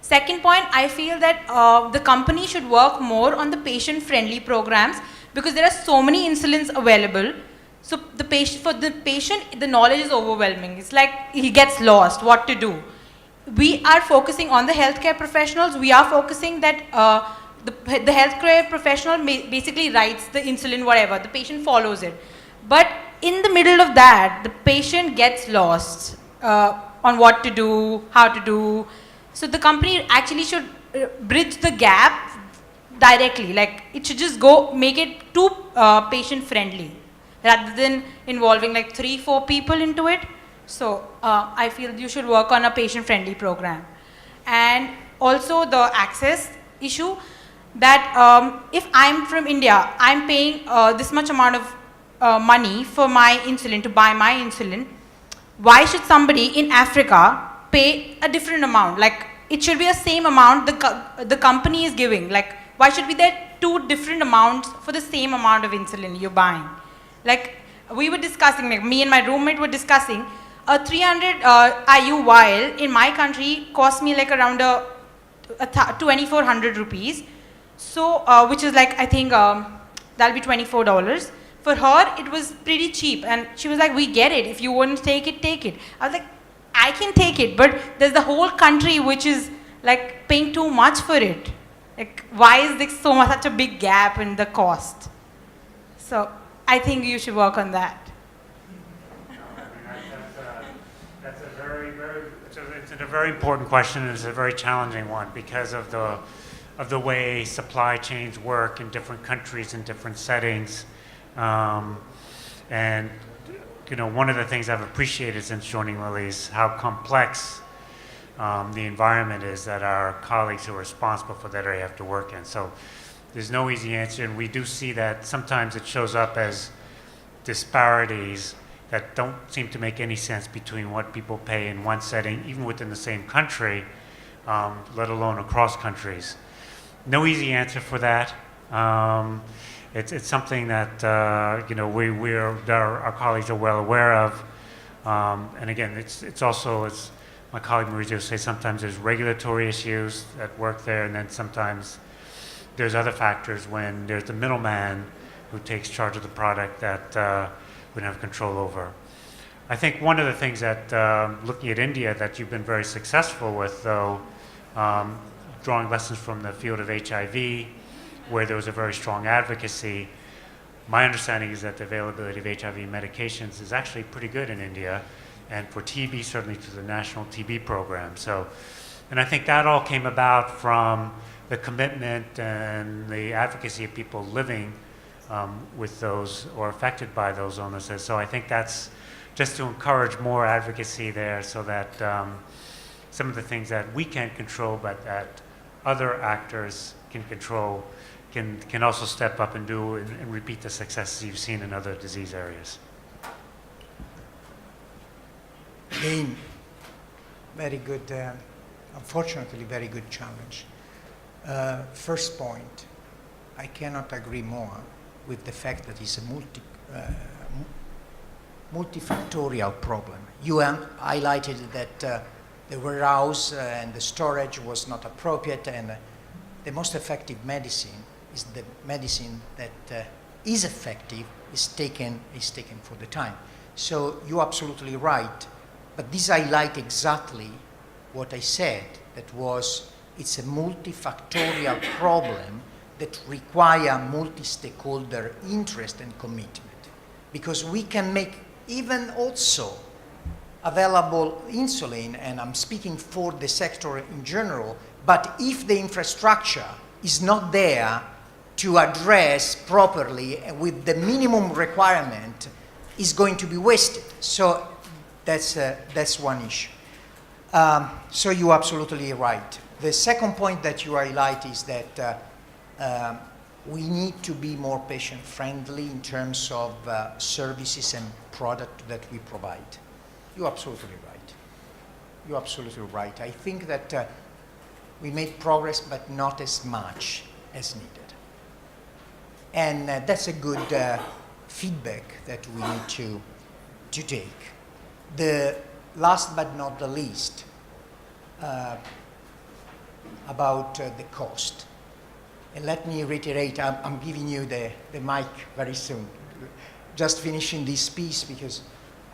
Second point, I feel that the company should work more on the patient-friendly programs, because there are so many insulins available. So for the patient, the knowledge is overwhelming. It's like he gets lost, what to do. We are focusing on the healthcare professionals. We are focusing that the healthcare professional basically writes the insulin, whatever. The patient follows it. But in the middle of that, the patient gets lost on what to do, how to do. So the company actually should bridge the gap directly. Like it should just make it too patient friendly rather than involving like 3-4 people into it. So I feel you should work on a patient friendly program. And also the access issue, that if I'm from India, I'm paying this much amount of money for my insulin, to buy my insulin. Why should somebody in Africa pay a different amount? Like it should be the same amount the company is giving. Like why should be there 2 different amounts for the same amount of insulin you're buying? Like we were discussing, like me and my roommate were discussing, A 300 IU vial in my country cost me like around 2,400 rupees. So, which is like, I think that'll be $24. For her, it was pretty cheap. And she was like, we get it. If you want to take it, take it. I was like, I can take it, but there's the whole country which is like paying too much for it. Like, why is there such a big gap in the cost? So, I think you should work on that. That's a it's a very important question, and it's a very challenging one because of the way supply chains work in different countries in different settings. And one of the things I've appreciated since joining Lilly is how complex the environment is that our colleagues who are responsible for that area have to work in. So there's no easy answer, and we do see that sometimes it shows up as disparities that don't seem to make any sense between what people pay in one setting, even within the same country, let alone across countries. No easy answer for that. It's something that our colleagues are well aware of, and again, it's also, as my colleague Maurizio says, sometimes there's regulatory issues that work there, and then sometimes there's other factors when there's the middleman who takes charge of the product that we don't have control over. I think one of the things that, looking at India, that you've been very successful with, though, drawing lessons from the field of HIV, where there was a very strong advocacy. My understanding is that the availability of HIV medications is actually pretty good in India, and for TB, certainly through the national TB program. So, and I think that all came about from the commitment and the advocacy of people living with those or affected by those illnesses. So I think that's just to encourage more advocacy there, so that some of the things that we can't control but that other actors can control can also step up and do and repeat the successes you've seen in other disease areas. Again, very good, unfortunately, very good challenge. First point, I cannot agree more with the fact that it's a multifactorial problem. You highlighted that the warehouse and the storage was not appropriate, and the most effective medicine is the medicine that is effective, is taken for the time. So you're absolutely right, but this highlights exactly what I said, that was it's a multifactorial problem that require multi-stakeholder interest and commitment, because we can make even also available insulin, and I'm speaking for the sector in general, but if the infrastructure is not there to address properly with the minimum requirement, is going to be wasted. So that's one issue. So you're absolutely right. The second point that you highlight is that we need to be more patient-friendly in terms of services and product that we provide. You're absolutely right. You're absolutely right. I think that we made progress, but not as much as needed. And that's a good feedback that we need to take. The last but not the least, about the cost. And let me reiterate, I'm giving you the mic very soon. Just finishing this piece, because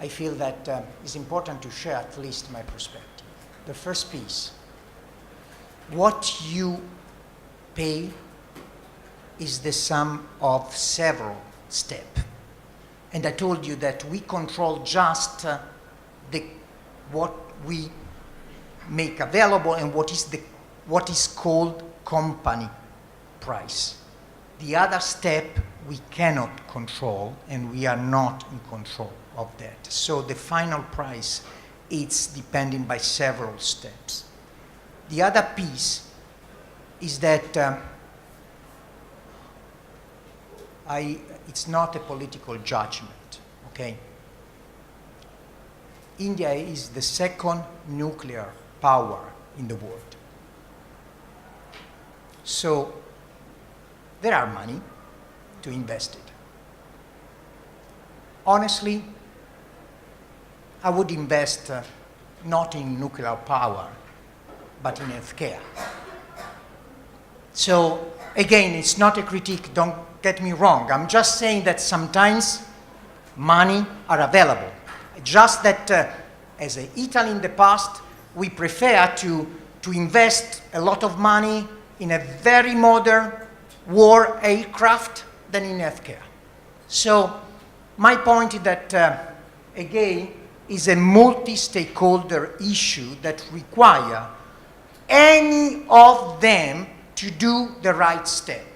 I feel that it's important to share at least my perspective. The first piece, what you pay is the sum of several steps. And I told you that we control just what we make available and what is called company price. The other step we cannot control, and we are not in control of that. So the final price, it's depending by several steps. The other piece is that it's not a political judgment, okay? India is the second nuclear power in the world. So there are money to invest it. Honestly, I would invest not in nuclear power, but in healthcare. So again, it's not a critique, don't get me wrong. I'm just saying that sometimes money are available. Just that as Italy in the past, we prefer to invest a lot of money in a very modern war aircraft than in healthcare. So my point is that, again, is a multi-stakeholder issue that require any of them to do the right step.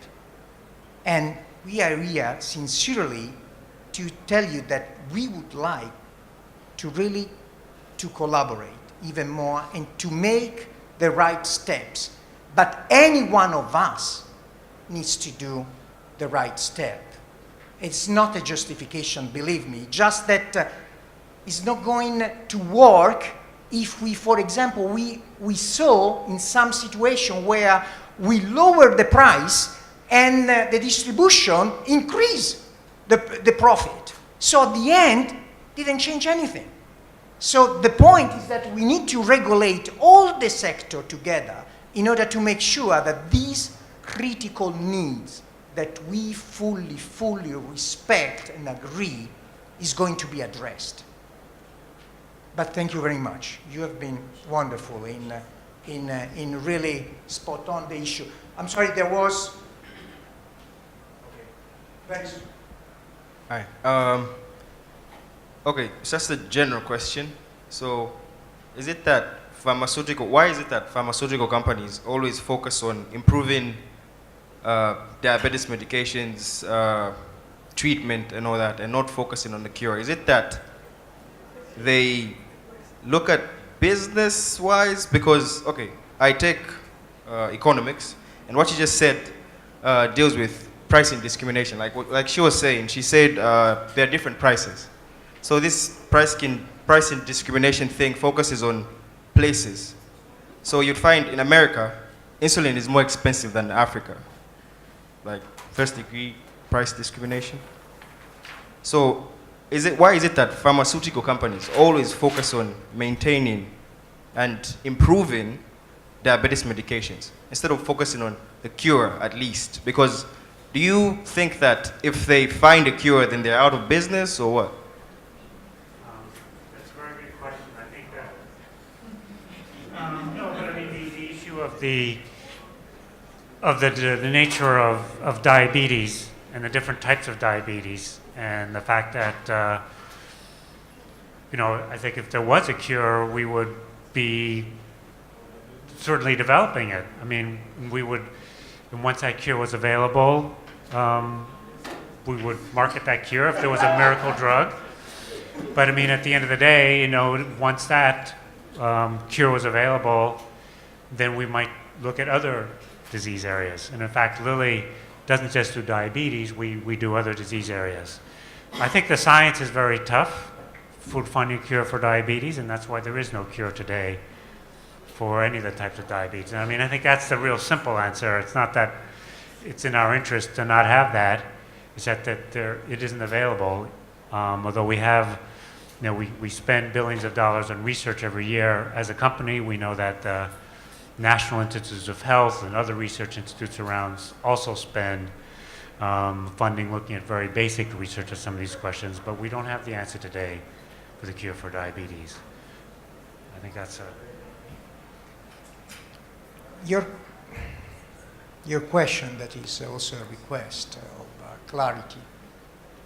And we are here sincerely to tell you that we would like to really to collaborate even more and to make the right steps. But any one of us needs to do the right step. It's not a justification, believe me, just that it's not going to work if we, for example, we saw in some situation where we lower the price and the distribution increase the profit. So at the end, didn't change anything. So the point is that we need to regulate all the sector together in order to make sure that these critical needs that we fully respect and agree is going to be addressed. But thank you very much. You have been wonderful in really spot on the issue. I'm sorry, there was. Okay. Very soon. Hi. Okay, it's just a general question. So, why is it that pharmaceutical companies always focus on improving diabetes medications, treatment and all that, and not focusing on the cure? Is it that they look at business-wise? Because, okay, I take economics, and what you just said deals with pricing discrimination. Like she was saying, she said there are different prices. So this pricing discrimination thing focuses on places. So you'd find in America, insulin is more expensive than Africa. Like first degree price discrimination. So why is it that pharmaceutical companies always focus on maintaining and improving diabetes medications instead of focusing on the cure at least? Because do you think that if they find a cure, then they're out of business or what? That's a very good question. I think that no, but I mean the issue of the nature of diabetes and the different types of diabetes, and the fact that I think if there was a cure, we would be certainly developing it. I mean, we would, and once that cure was available, we would market that cure if there was a miracle drug. But I mean, at the end of the day, once that cure was available, then we might look at other disease areas. And in fact, Lilly doesn't just do diabetes, we do other disease areas. I think the science is very tough for finding a cure for diabetes, and that's why there is no cure today for any of the types of diabetes. And I mean, I think that's the real simple answer. It's not that it's in our interest to not have that, it's that it isn't available. Although we have, we spend billions of dollars on research every year. As a company, we know that the National Institutes of Health and other research institutes around also spend funding looking at very basic research of some of these questions, but we don't have the answer today for the cure for diabetes. I think that's a... Your question, that is also a request of clarity,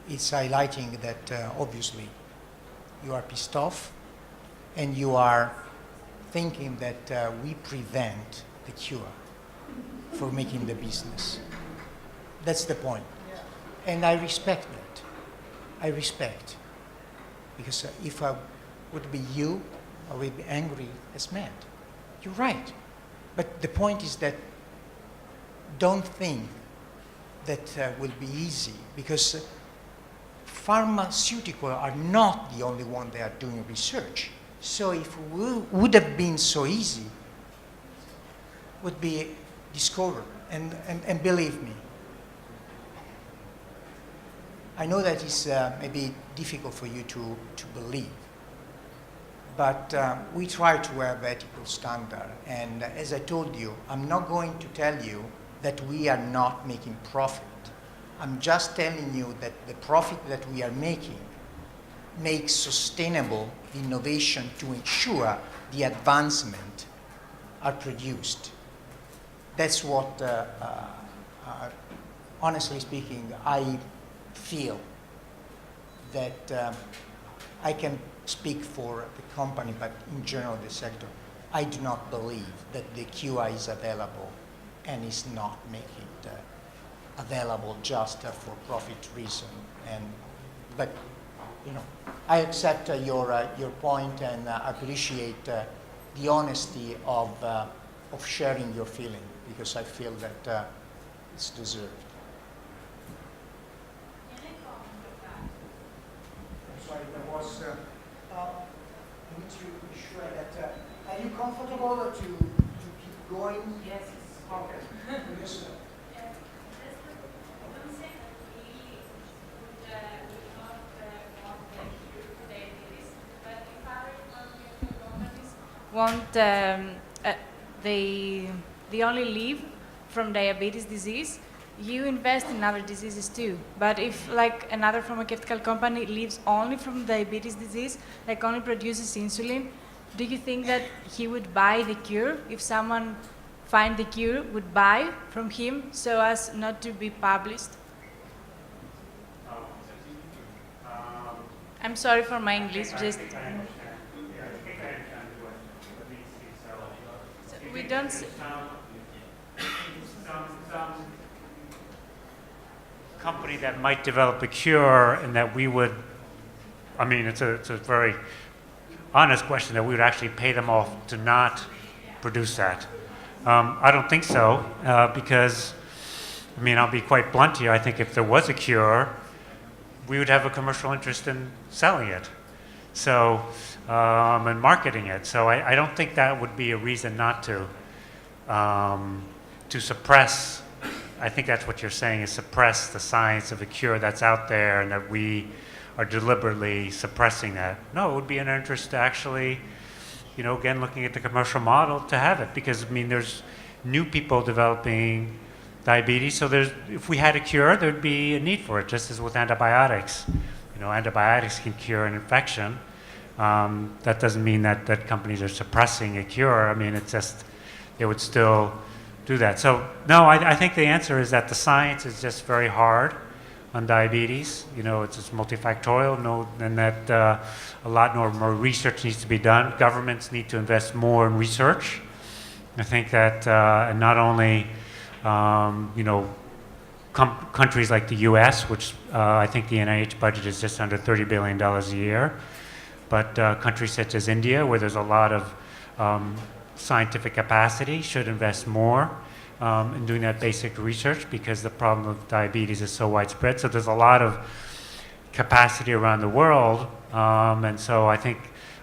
is highlighting that obviously you are pissed off and you are thinking that we prevent the cure for making the business. That's the point. And I respect that. I respect. Because if I would be you, I would be angry as mad. You're right. But the point is that don't think that will be easy, because pharmaceuticals are not the only one that are doing research. So if it would have been so easy, would be discovered. And believe me, I know that it's maybe difficult for you to believe, but we try to have ethical standard. And as I told you, I'm not going to tell you that we are not making profit. I'm just telling you that the profit that we are making makes sustainable innovation to ensure the advancement are produced. That's what, honestly speaking, I feel that I can speak for the company, but in general the sector, I do not believe that the QI is available and is not making it available just for profit reason. But you know, I accept your point and appreciate the honesty of sharing your feeling, because I feel that it's deserved. I'm sorry, there was. I need to be sure that. Are you comfortable to keep going? Yes. Okay. Yes, sir. they only live from diabetes disease, you invest in other diseases too. But if like another pharmaceutical company lives only from diabetes disease, like only produces insulin, do you think that he would buy the cure? If someone find the cure, would buy from him so as not to be published? I'm sorry for my English, just... We don't... Company that might develop a cure and that we would, I mean, it's a very honest question, that we would actually pay them off to not produce that. I don't think so, because, I mean, I'll be quite blunt here. I think if there was a cure, we would have a commercial interest in selling it, so, and marketing it. So I don't think that would be a reason not to suppress. I think that's what you're saying, is suppress the science of a cure that's out there, and that we are deliberately suppressing that. No, it would be an interest to actually, you know, again, looking at the commercial model, to have it, because, I mean, there's new people developing diabetes, so if we had a cure, there'd be a need for it, just as with antibiotics. You know, antibiotics can cure an infection. That doesn't mean that companies are suppressing a cure. I mean, it's just, they would still do that. So, no, I think the answer is that the science is just very hard on diabetes. You know, it's just multifactorial, and that a lot more research needs to be done. Governments need to invest more in research. I think that, and not only, you know, countries like the US, which I think the NIH budget is just under $30 billion a year, but countries such as India, where there's a lot of scientific capacity, should invest more in doing that basic research, because the problem of diabetes is so widespread. So there's a lot of capacity around the world, and so I think,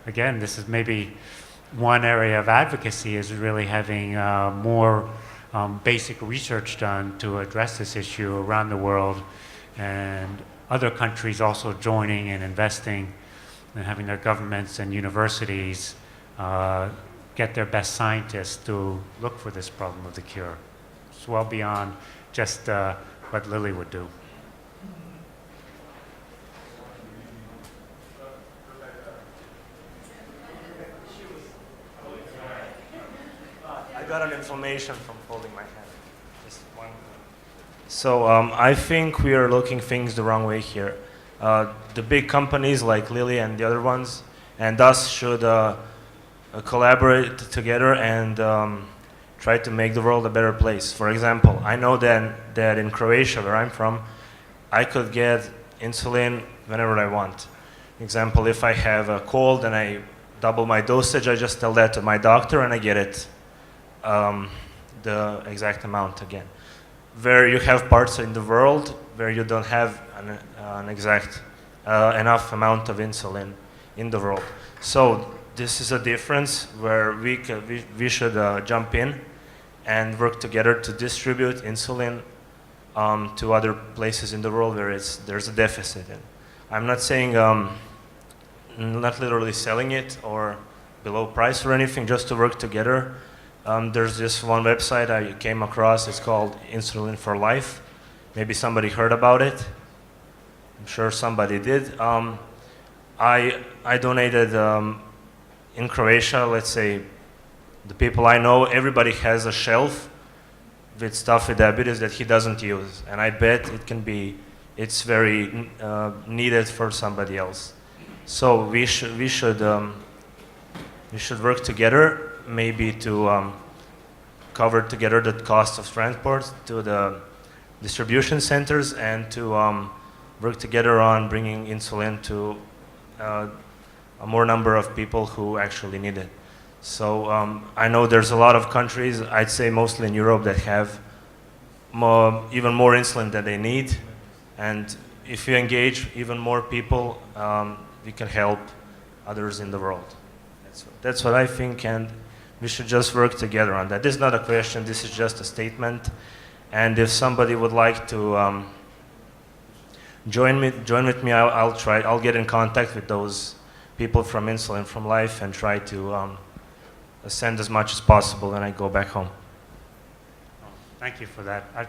again, this is maybe one area of advocacy, is really having more basic research done to address this issue around the world, and other countries also joining and investing and having their governments and universities get their best scientists to look for this problem of the cure. It's well beyond just what Lilly would do. I got an information from holding my hand. Just one. So I think we are looking things the wrong way here. The big companies like Lilly and the other ones and us should collaborate together and try to make the world a better place. For example, I know that in Croatia, where I'm from, I could get insulin whenever I want. Example, if I have a cold and I double my dosage, I just tell that to my doctor and I get it the exact amount again. Where you have parts in the world where you don't have an exact enough amount of insulin in the world. So this is a difference where we should jump in and work together to distribute insulin to other places in the world where there's a deficit in. I'm not saying not literally selling it or below price or anything, just to work together. There's this one website I came across. It's called Insulin for Life. Maybe somebody heard about it. I'm sure somebody did. I donated in Croatia, let's say, the people I know, everybody has a shelf with stuff with diabetes that he doesn't use. And I bet it's very needed for somebody else. So we should work together, maybe to cover together the cost of transport to the distribution centers, and to work together on bringing insulin to a more number of people who actually need it. So I know there's a lot of countries, I'd say mostly in Europe, that have even more insulin than they need. And if you engage even more people, we can help others in the world. That's what I think, and we should just work together on that. This is not a question, this is just a statement. And if somebody would like to join with me, I'll get in contact with those people from Insulin from Life and try to send as much as possible when I go back home. Thank you for that. I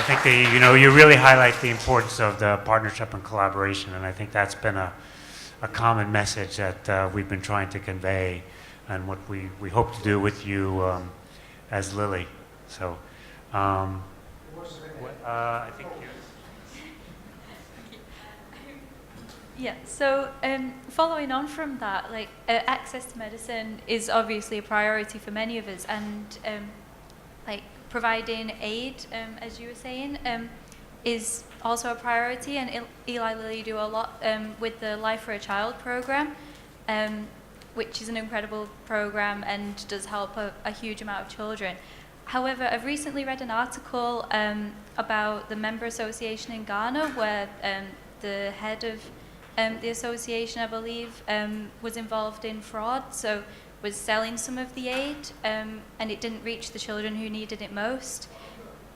think you really highlight the importance of the partnership and collaboration, and I think that's been a common message that we've been trying to convey, and what we hope to do with you as Lilly. So, I think you. Yeah, so following on from that, like access to medicine is obviously a priority for many of us, and like providing aid, as you were saying, is also a priority. And Eli Lilly do a lot with the Life for a Child program, which is an incredible program and does help a huge amount of children. However, I've recently read an article about the member association in Ghana, where the head of the association, I believe, was involved in fraud, so was selling some of the aid, and it didn't reach the children who needed it most.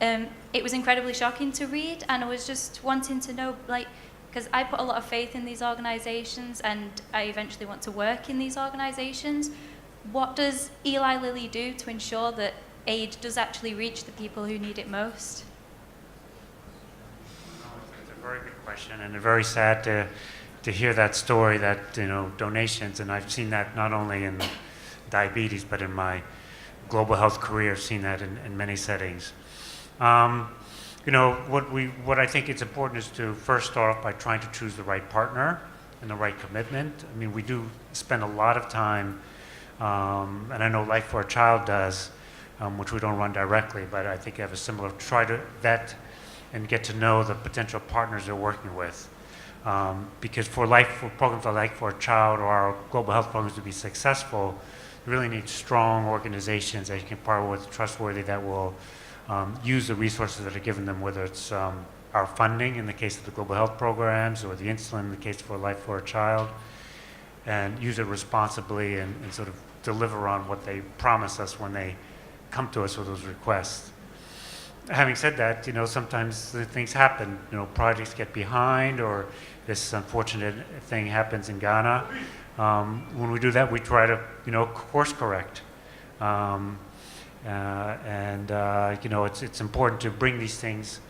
It was incredibly shocking to read, and I was just wanting to know, like, because I put a lot of faith in these organizations, and I eventually want to work in these organizations. What does Eli Lilly do to ensure that aid does actually reach the people who need it most? It's a very good question, and very sad to hear that story, that donations, and I've seen that not only in diabetes but in my global health career. I've seen that in many settings. What I think it's important is to first start off by trying to choose the right partner and the right commitment. I mean, we do spend a lot of time, and I know Life for a Child does, which we don't run directly, but I think I have a similar, try to vet and get to know the potential partners they're working with. Because for programs like Life for a Child or our global health programs to be successful, you really need strong organizations that you can partner with, trustworthy, that will use the resources that are given them, whether it's our funding in the case of the global health programs, or the insulin in the case for Life for a Child, and use it responsibly and sort of deliver on what they promise us when they come to us with those requests. Having said that, sometimes things happen. Projects get behind, or this unfortunate thing happens in Ghana. When we do that, we try to, course correct. It's important to bring these things.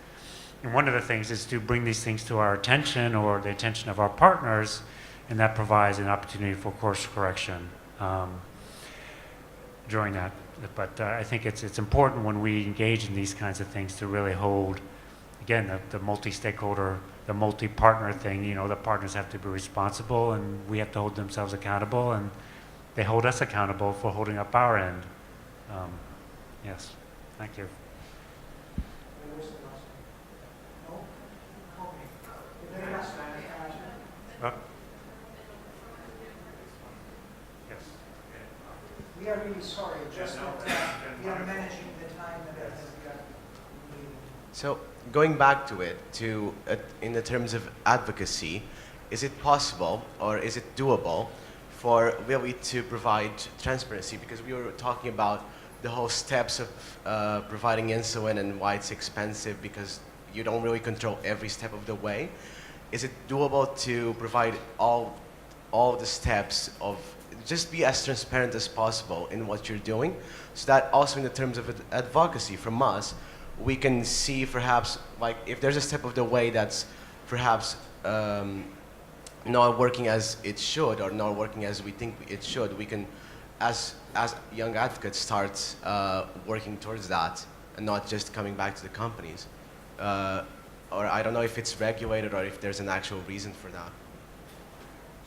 And one of the things is to bring these things to our attention, or the attention of our partners, and that provides an opportunity for course correction during that. But I think it's important when we engage in these kinds of things to really hold, again, the multi-stakeholder, the multi-partner thing. The partners have to be responsible, and we have to hold themselves accountable, and they hold us accountable for holding up our end. Yes, thank you. We are really sorry, just that we are managing the time that we got. So going back to it, in the terms of advocacy, is it possible, or is it doable for Lilly to provide transparency? Because we were talking about the whole steps of providing insulin and why it's expensive, because you don't really control every step of the way. is it doable to provide all the steps of just be as transparent as possible in what you're doing, so that also in the terms of advocacy from us, we can see perhaps like if there's a step of the way that's perhaps not working as it should or not working as we think it should, we can, as young advocates, start working towards that and not just coming back to the companies. Or I don't know if it's regulated or if there's an actual reason for that.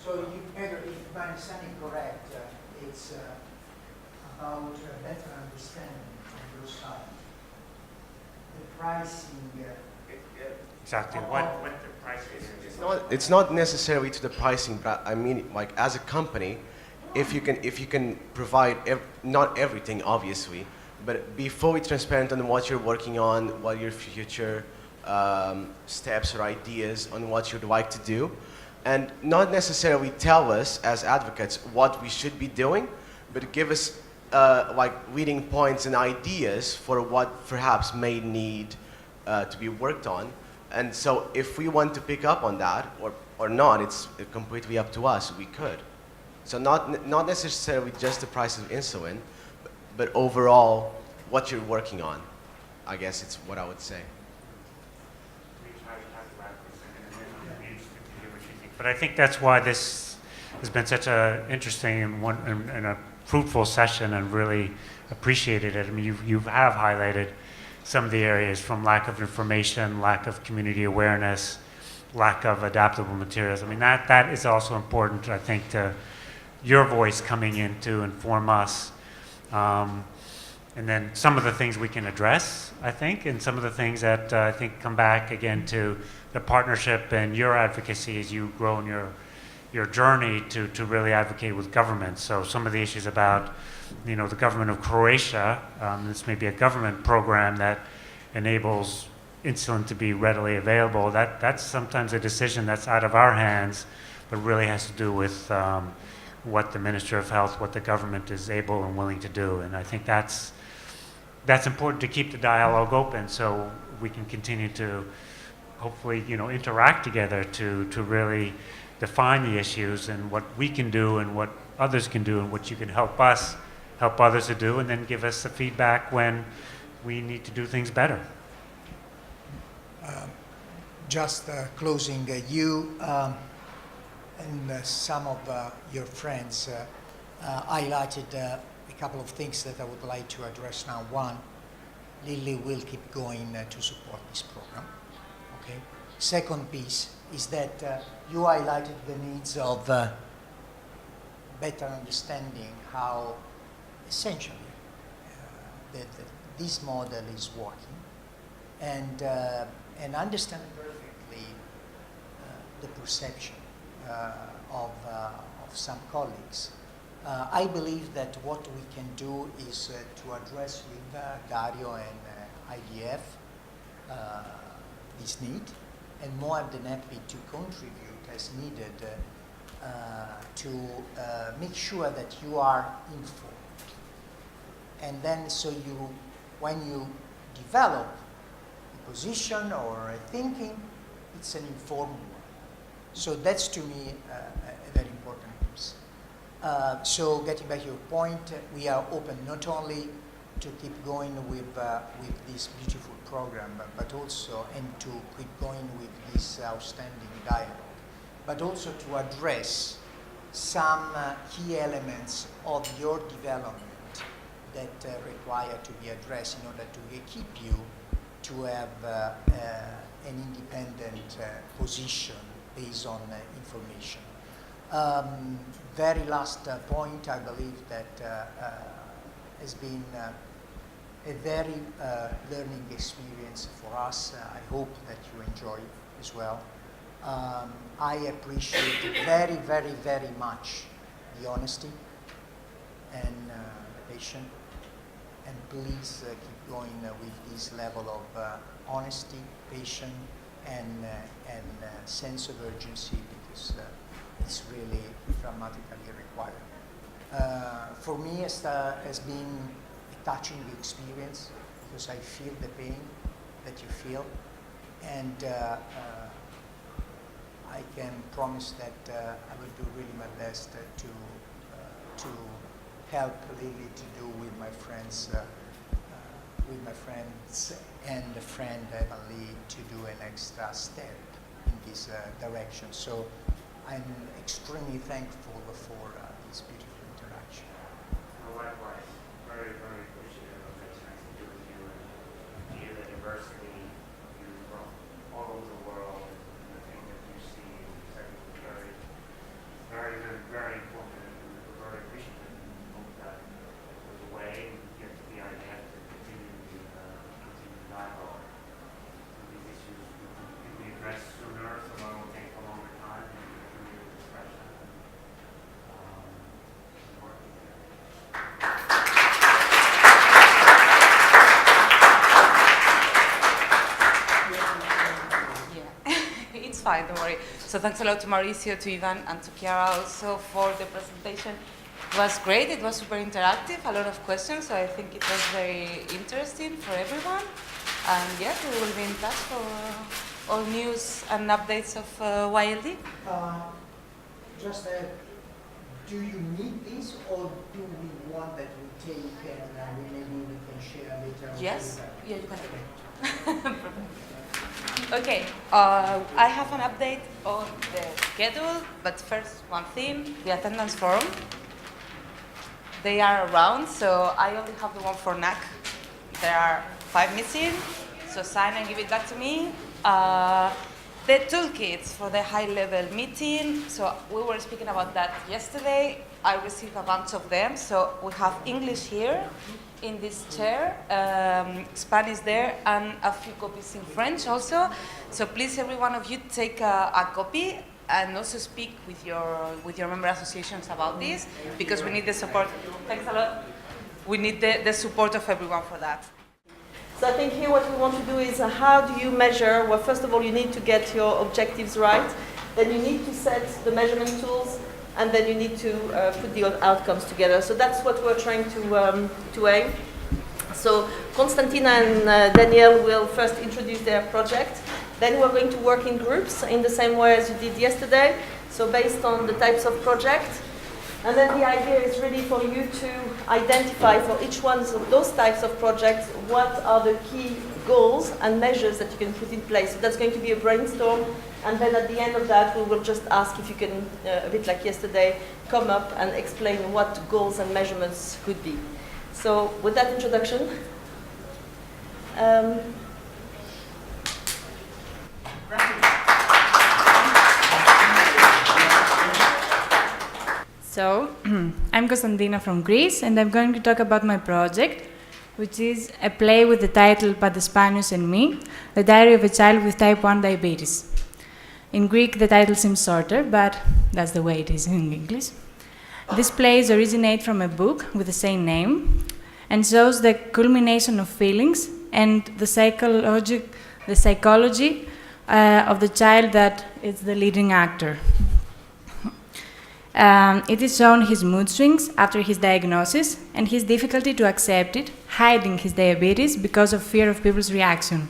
So, Pedro, if my understanding correct, it's about better understanding on your side. The pricing. Exactly. What the price is. It's not necessarily to the pricing, but I mean, like as a company, if you can provide not everything, obviously, but be fully transparent on what you're working on, what your future steps or ideas on what you'd like to do, and not necessarily tell us as advocates what we should be doing, but give us like leading points and ideas for what perhaps may need to be worked on. And so if we want to pick up on that or not, it's completely up to us. We could. So not necessarily just the price of insulin, but overall what you're working on. I guess it's what I would say. But I think that's why this has been such an interesting and a fruitful session, and really appreciated it. I mean, you have highlighted some of the areas, from lack of information, lack of community awareness, lack of adaptable materials. I mean, that is also important, I think, to your voice coming in to inform us. And then some of the things we can address, I think, and some of the things that I think come back again to the partnership and your advocacy as you grow in your journey to really advocate with governments. So some of the issues about, the government of Croatia, this may be a government program that enables insulin to be readily available. That's sometimes a decision that's out of our hands, but really has to do with what the Minister of Health, what the government is able and willing to do. And I think that's important to keep the dialogue open, so we can continue to hopefully, interact together to really define the issues and what we can do and what others can do and what you can help us help others to do, and then give us the feedback when we need to do things better. Just closing, you and some of your friends highlighted a couple of things that I would like to address now. One, Lilly will keep going to support this program. Okay. Second piece is that you highlighted the needs of better understanding how essentially that this model is working, and understand perfectly the perception of some colleagues. I believe that what we can do is to address with Dario and IDF this need, and more than happy to contribute as needed to make sure that you are informed. And then so when you develop a position or a thinking, it's an informed one. So that's to me a very important piece. So getting back to your point, we are open not only to keep going with this beautiful program, but also, and to keep going with this outstanding dialogue, but also to address some key elements of your development that require to be addressed in order to keep you to have an independent position based on information. Very last point, I believe that has been a very learning experience for us. I hope that you enjoy it as well. I appreciate very, very, very much the honesty and the patience. And please keep going with this level of honesty, patience, and sense of urgency, because it's really dramatically required. For me, it has been a touching experience, because I feel the pain that you feel, and I can promise that I will do really my best to help Lily to do with my friends and the friend Emily to do an extra step in this direction. So I'm extremely thankful for this beautiful interaction. Likewise, very, very appreciative of this nice to do with you and view the diversity of you from all over the world and the thing that you see is very, very, very, very important and we're very appreciative and hope that there's a way we get to the idea to continue the dialogue. These issues can be addressed sooner, some of them will take a longer time and continue the discussion and working together. It's fine, don't worry. So thanks a lot to Maurizio, to Ivan, and to Chiara also for the presentation. It was great, it was super interactive, a lot of questions, so I think it was very interesting for everyone. And yeah, we will be in touch for all news and updates of YLD. Just do you need this, or do we want that we take and maybe we can share later? Yes, yeah, you can. Okay, I have an update on the schedule, but first one thing, the attendance form. They are around, so I only have the one for NAC. There are 5 missing, so sign and give it back to me. The toolkits for the high-level meeting, so we were speaking about that yesterday. I received a bunch of them, so we have English here in this chair, Spanish there, and a few copies in French also. So please, every one of you, take a copy and also speak with your member associations about this, because we need the support. Thanks a lot. We need the support of everyone for that. So I think here what we want to do is how do you measure? Well, first of all, you need to get your objectives right. Then you need to set the measurement tools, and then you need to put the outcomes together. So that's what we're trying to aim. So Konstantina and Danielle will first introduce their project. Then we're going to work in groups in the same way as you did yesterday. So based on the types of projects. And then the idea is really for you to identify for each one of those types of projects what are the key goals and measures that you can put in place. So that's going to be a brainstorm, and then at the end of that we will just ask if you can, a bit like yesterday, come up and explain what goals and measurements could be. So with that introduction, So, I'm Konstantina from Greece, and I'm going to talk about my project, which is a play with the title Padespanios and Me, the diary of a child with type 1 diabetes. In Greek, the title seems shorter, but that's the way it is in English. These plays originate from a book with the same name and shows the culmination of feelings and the psychology of the child that is the leading actor. It is shown his mood swings after his diagnosis and his difficulty to accept it, hiding his diabetes because of fear of people's reaction.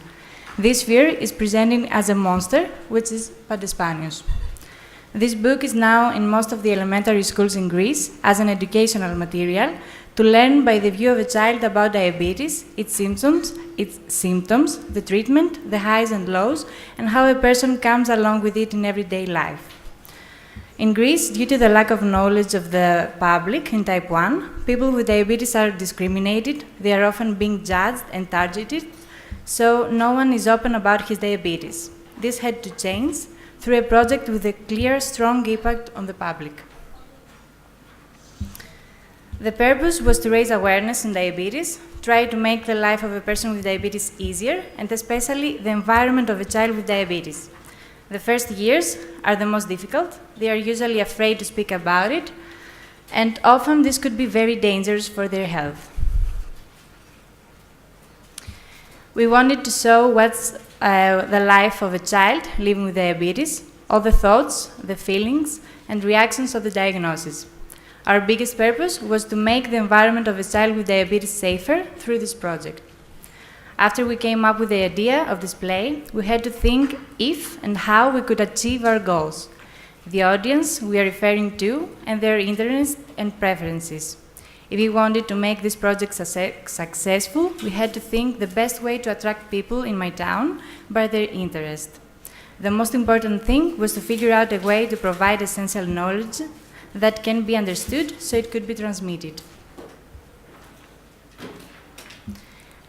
This fear is presented as a monster, which is Padespanios. This book is now in most of the elementary schools in Greece as an educational material to learn by the view of a child about diabetes, its symptoms, the treatment, the highs and lows, and how a person comes along with it in everyday life. In Greece, due to the lack of knowledge of the public in type 1, people with diabetes are discriminated, they are often being judged and targeted, so no one is open about his diabetes. This had to change through a project with a clear, strong impact on the public. The purpose was to raise awareness on diabetes, try to make the life of a person with diabetes easier, and especially the environment of a child with diabetes. The first years are the most difficult. They are usually afraid to speak about it, and often this could be very dangerous for their health. We wanted to show what's the life of a child living with diabetes, all the thoughts, the feelings, and reactions of the diagnosis. Our biggest purpose was to make the environment of a child with diabetes safer through this project. After we came up with the idea of this play, we had to think if and how we could achieve our goals, the audience we are referring to, and their interests and preferences. If we wanted to make this project successful, we had to think the best way to attract people in my town by their interest. The most important thing was to figure out a way to provide essential knowledge that can be understood so it could be transmitted.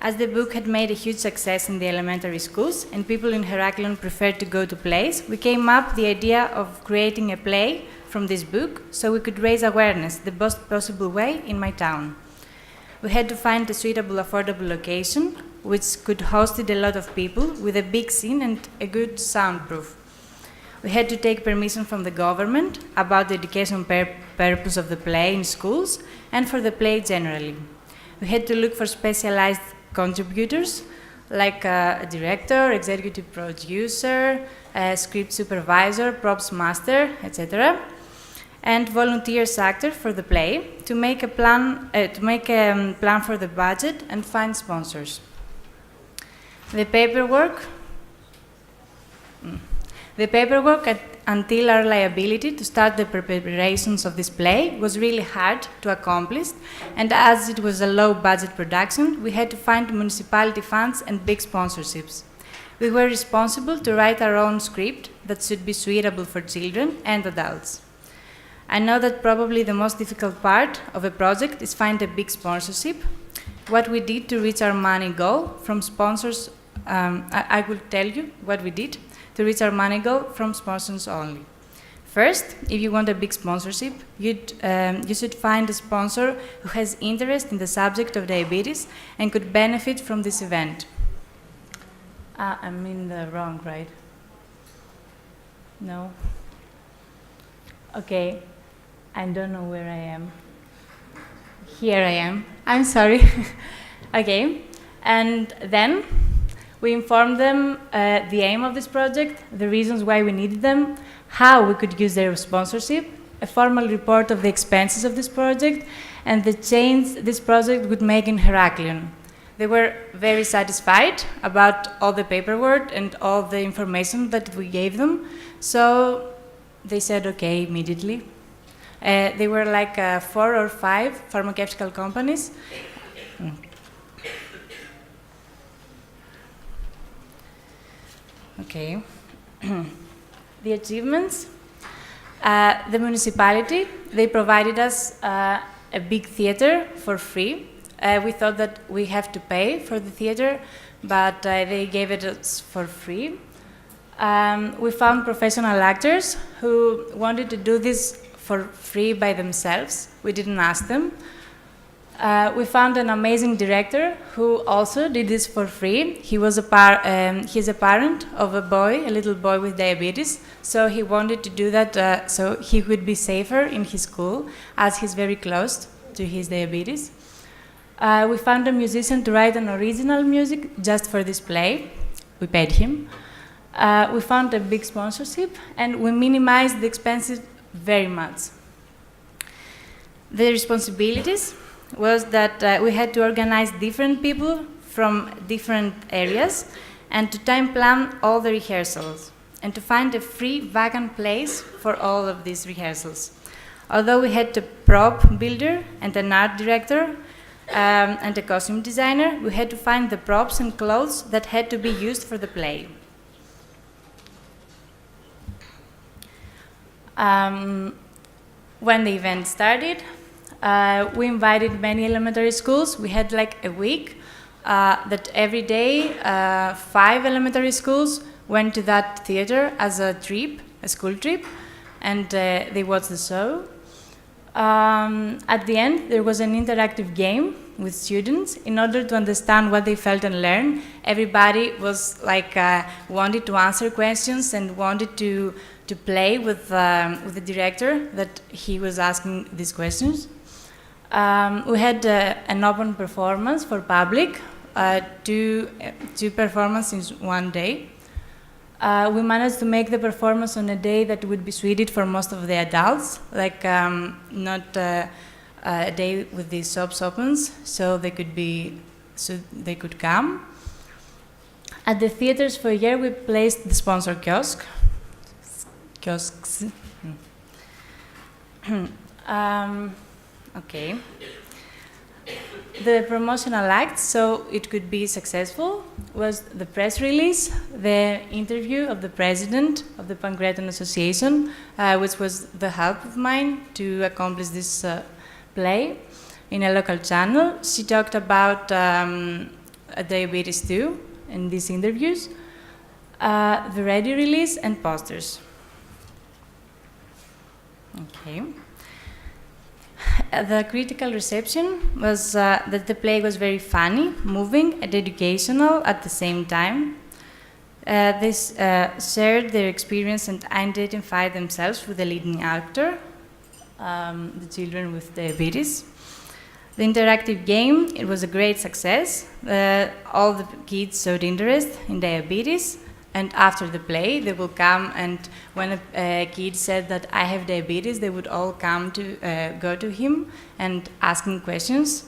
As the book had made a huge success in the elementary schools and people in Heraklion preferred to go to plays, we came up with the idea of creating a play from this book so we could raise awareness the best possible way in my town. We had to find a suitable, affordable location which could host a lot of people with a big scene and a good soundproof. We had to take permission from the government about the education purpose of the play in schools and for the play generally. We had to look for specialized contributors like a director, executive producer, a script supervisor, props master, etc., and volunteers actor for the play to make a plan for the budget and find sponsors. The paperwork until our liability to start the preparations of this play was really hard to accomplish, and as it was a low-budget production, we had to find municipality funds and big sponsorships. We were responsible to write our own script that should be suitable for children and adults. I know that probably the most difficult part of a project is find a big sponsorship. What we did to reach our money goal from sponsors, I will tell you what we did to reach our money goal from sponsors only. First, if you want a big sponsorship, you should find a sponsor who has interest in the subject of diabetes and could benefit from this event. I'm in the wrong, right? No? Okay, I don't know where I am. Here I am. I'm sorry. Okay, and then we informed them the aim of this project, the reasons why we needed them, how we could use their sponsorship, a formal report of the expenses of this project, and the change this project would make in Heraklion. They were very satisfied about all the paperwork and all the information that we gave them, so they said okay immediately. They were like 4 or 5 pharmaceutical companies. Okay. The achievements. The municipality, they provided us a big theater for free. We thought that we have to pay for the theater, but they gave it us for free. We found professional actors who wanted to do this for free by themselves. We didn't ask them. We found an amazing director who also did this for free. He was he's a parent of a boy, a little boy with diabetes, so he wanted to do that so he would be safer in his school, as he's very close to his diabetes. We found a musician to write an original music just for this play. We paid him. We found a big sponsorship, and we minimized the expenses very much. The responsibilities was that we had to organize different people from different areas and to time plan all the rehearsals and to find a free vacant place for all of these rehearsals. Although we had a prop builder and an art director and a costume designer, we had to find the props and clothes that had to be used for the play. When the event started, we invited many elementary schools. We had like a week that every day 5 elementary schools went to that theater as a trip, a school trip, and they watched the show. At the end, there was an interactive game with students in order to understand what they felt and learn. Everybody was like wanted to answer questions and wanted to play with the director that he was asking these questions. We had an open performance for public, two performances in one day. We managed to make the performance on a day that would be suited for most of the adults, like not a day with the shops open, so they could come. At the theaters foyer, we placed the sponsor kiosks. Okay. The promotional act, so it could be successful, was the press release, the interview of the president of the Pancreaton Association, which was the help of mine to accomplish this play in a local channel. She talked about diabetes too in these interviews, the radio release and posters. Okay. The critical reception was that the play was very funny, moving, and educational at the same time. They shared their experience and identified themselves with the leading actor, the children with diabetes. The interactive game, it was a great success. All the kids showed interest in diabetes. And after the play, they will come, and when a kid said that I have diabetes, they would all come to go to him and ask him questions.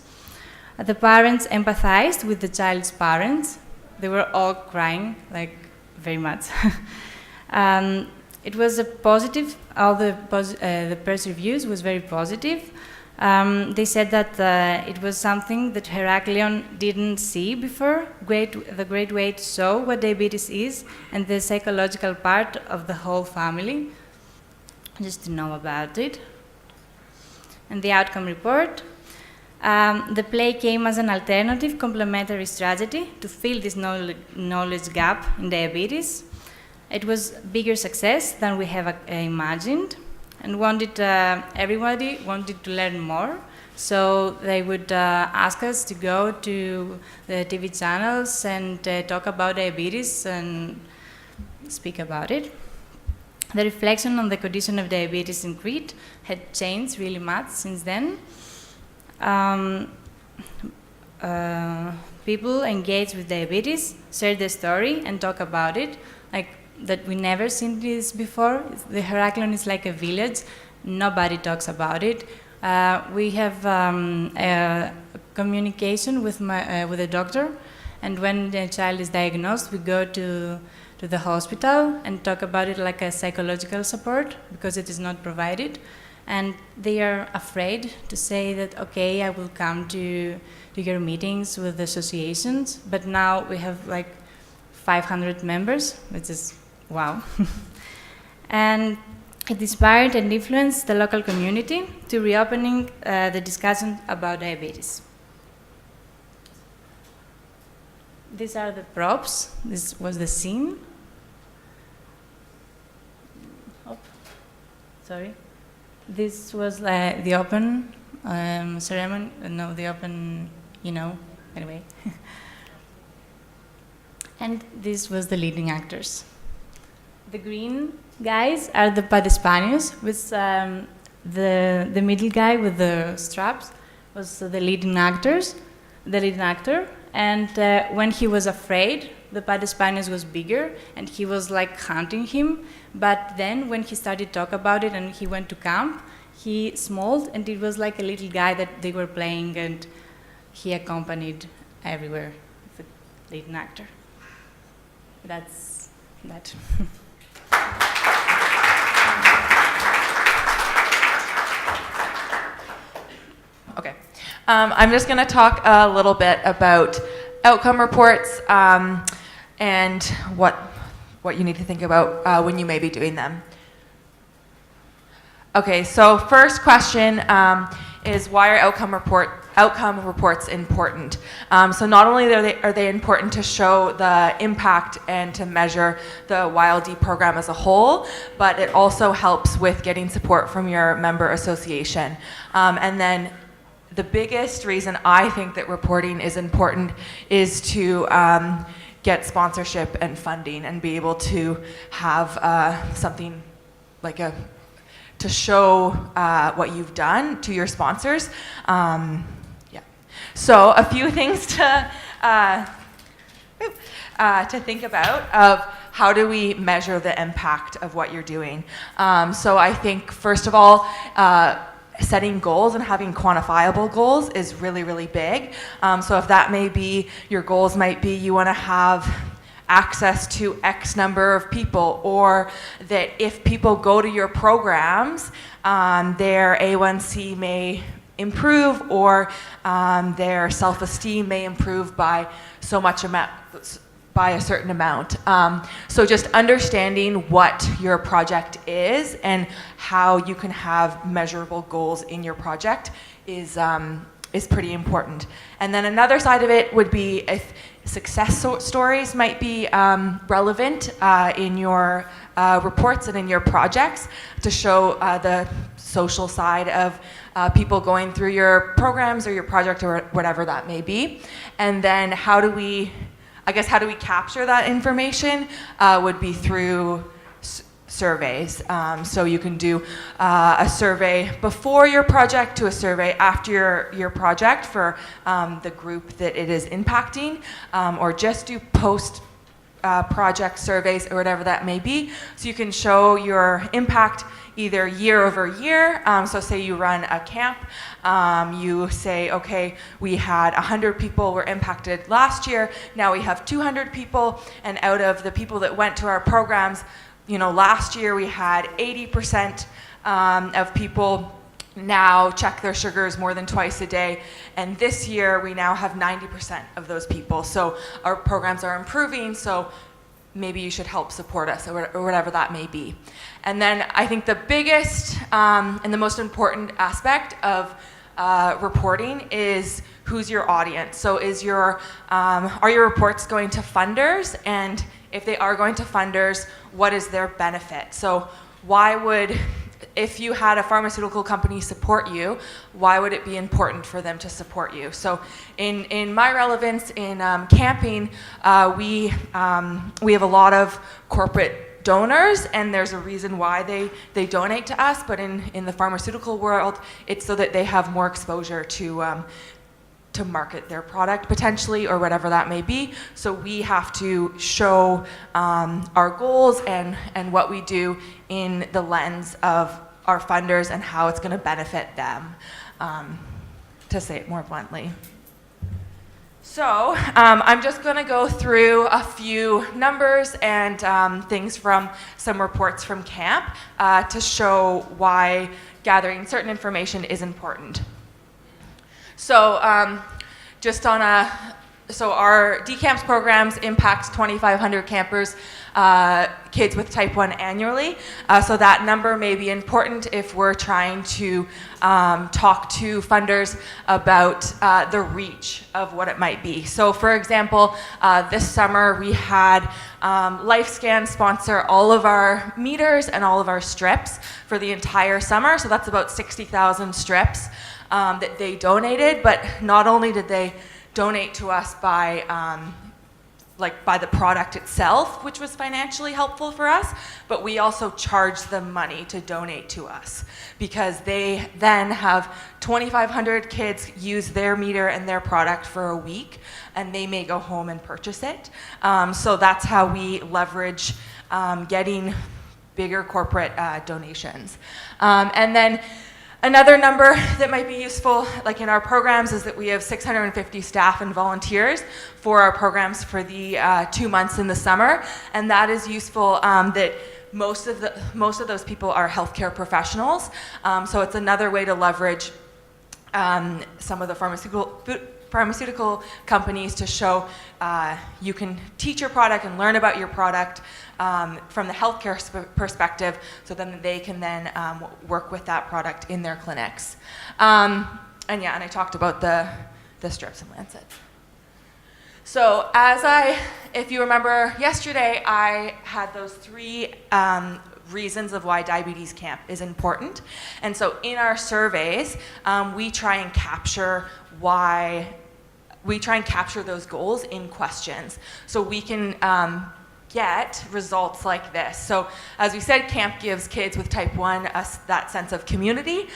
The parents empathized with the child's parents. They were all crying, like, very much. It was a positive, all the press reviews was very positive. They said that it was something that Heraklion didn't see before, the great way to show what diabetes is and the psychological part of the whole family, just to know about it. And the outcome report. The play came as an alternative complementary strategy to fill this knowledge gap in diabetes. It was a bigger success than we have imagined. And everybody wanted to learn more, so they would ask us to go to the TV channels and talk about diabetes and speak about it. The reflection on the condition of diabetes in Crete had changed really much since then. People engaged with diabetes, shared their story and talk about it, like that we never seen this before. The Heraklion is like a village. Nobody talks about it. We have communication with the doctor, and when the child is diagnosed, we go to the hospital and talk about it like a psychological support because it is not provided. And they are afraid to say that, okay, I will come to your meetings with the associations, but now we have like 500 members, which is wow. And it inspired and influenced the local community to reopening the discussion about diabetes. These are the props. This was the scene. Oh, sorry. This was the open ceremony. No, the open, anyway. And this was the leading actors. The green guys are the Padespanios, with the middle guy with the straps was the leading actor. And when he was afraid, the Padespanios was bigger, and he was like hunting him. But then when he started to talk about it and he went to camp, he smalled, and it was like a little guy that they were playing, and he accompanied everywhere, the leading actor. That's that. Okay. I'm just going to talk a little bit about outcome reports and what you need to think about when you may be doing them. Okay, so first question is, why are outcome reports important? So not only are they important to show the impact and to measure the YLD program as a whole, but it also helps with getting support from your member association. And then the biggest reason I think that reporting is important is to get sponsorship and funding and be able to have something like to show what you've done to your sponsors. So a few things to think about of how do we measure the impact of what you're doing. So I think first of all, setting goals and having quantifiable goals is really, really big. So if that may be, your goals might be you want to have access to X number of people, or that if people go to your programs, their A1C may improve, or their self-esteem may improve by so much amount, by a certain amount. So just understanding what your project is and how you can have measurable goals in your project is pretty important. And then another side of it would be if success stories might be relevant in your reports and in your projects to show the social side of people going through your programs or your project or whatever that may be. And then how do we capture that information would be through surveys. So you can do a survey before your project to a survey after your project for the group that it is impacting, or just do post project surveys or whatever that may be. So you can show your impact either year over year. So say you run a camp, you say, okay, we had 100 people were impacted last year, now we have 200 people, and out of the people that went to our programs, last year we had 80% of people now check their sugars more than twice a day, and this year we now have 90% of those people. So our programs are improving, so maybe you should help support us, or whatever that may be. And then I think the biggest and the most important aspect of reporting is who's your audience. So are your reports going to funders? And if they are going to funders, what is their benefit? So if you had a pharmaceutical company support you, why would it be important for them to support you? So in my relevance in camping, we have a lot of corporate donors, and there's a reason why they donate to us, but in the pharmaceutical world, it's so that they have more exposure to market their product potentially, or whatever that may be. So we have to show our goals and what we do in the lens of our funders and how it's going to benefit them, to say it more bluntly. So I'm just going to go through a few numbers and things from some reports from camp to show why gathering certain information is important. So so our DCAMPS programs impacts 2,500 campers, kids with type 1 annually. So that number may be important if we're trying to talk to funders about the reach of what it might be. So for example, this summer we had LifeScan sponsor all of our meters and all of our strips for the entire summer. So that's about 60,000 strips that they donated. But not only did they donate to us by the product itself, which was financially helpful for us, but we also charged them money to donate to us, because they then have 2,500 kids use their meter and their product for a week, and they may go home and purchase it. So that's how we leverage getting bigger corporate donations. And then another number that might be useful, like in our programs, is that we have 650 staff and volunteers for our programs for the 2 months in the summer, and that is useful. That most of those people are healthcare professionals, so it's another way to leverage some of the pharmaceutical companies to show you can teach your product and learn about your product from the healthcare perspective, so then they can then work with that product in their clinics. And I talked about the strips and lancet. So if you remember yesterday, I had those 3 reasons of why diabetes camp is important. And so in our surveys, we try and capture those goals in questions. So we can get results like this. So as we said, camp gives kids with type 1 that sense of community.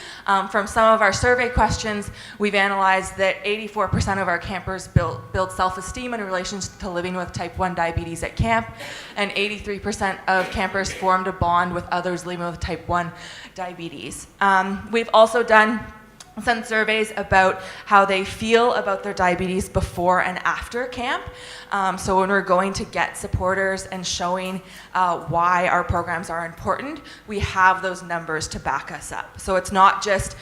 From some of our survey questions, we've analyzed that 84% of our campers build self-esteem in relation to living with type 1 diabetes at camp, and 83% of campers formed a bond with others living with type 1 diabetes. We've also done send surveys about how they feel about their diabetes before and after camp. So when we're going to get supporters and showing why our programs are important, we have those numbers to back us up. So it's not just,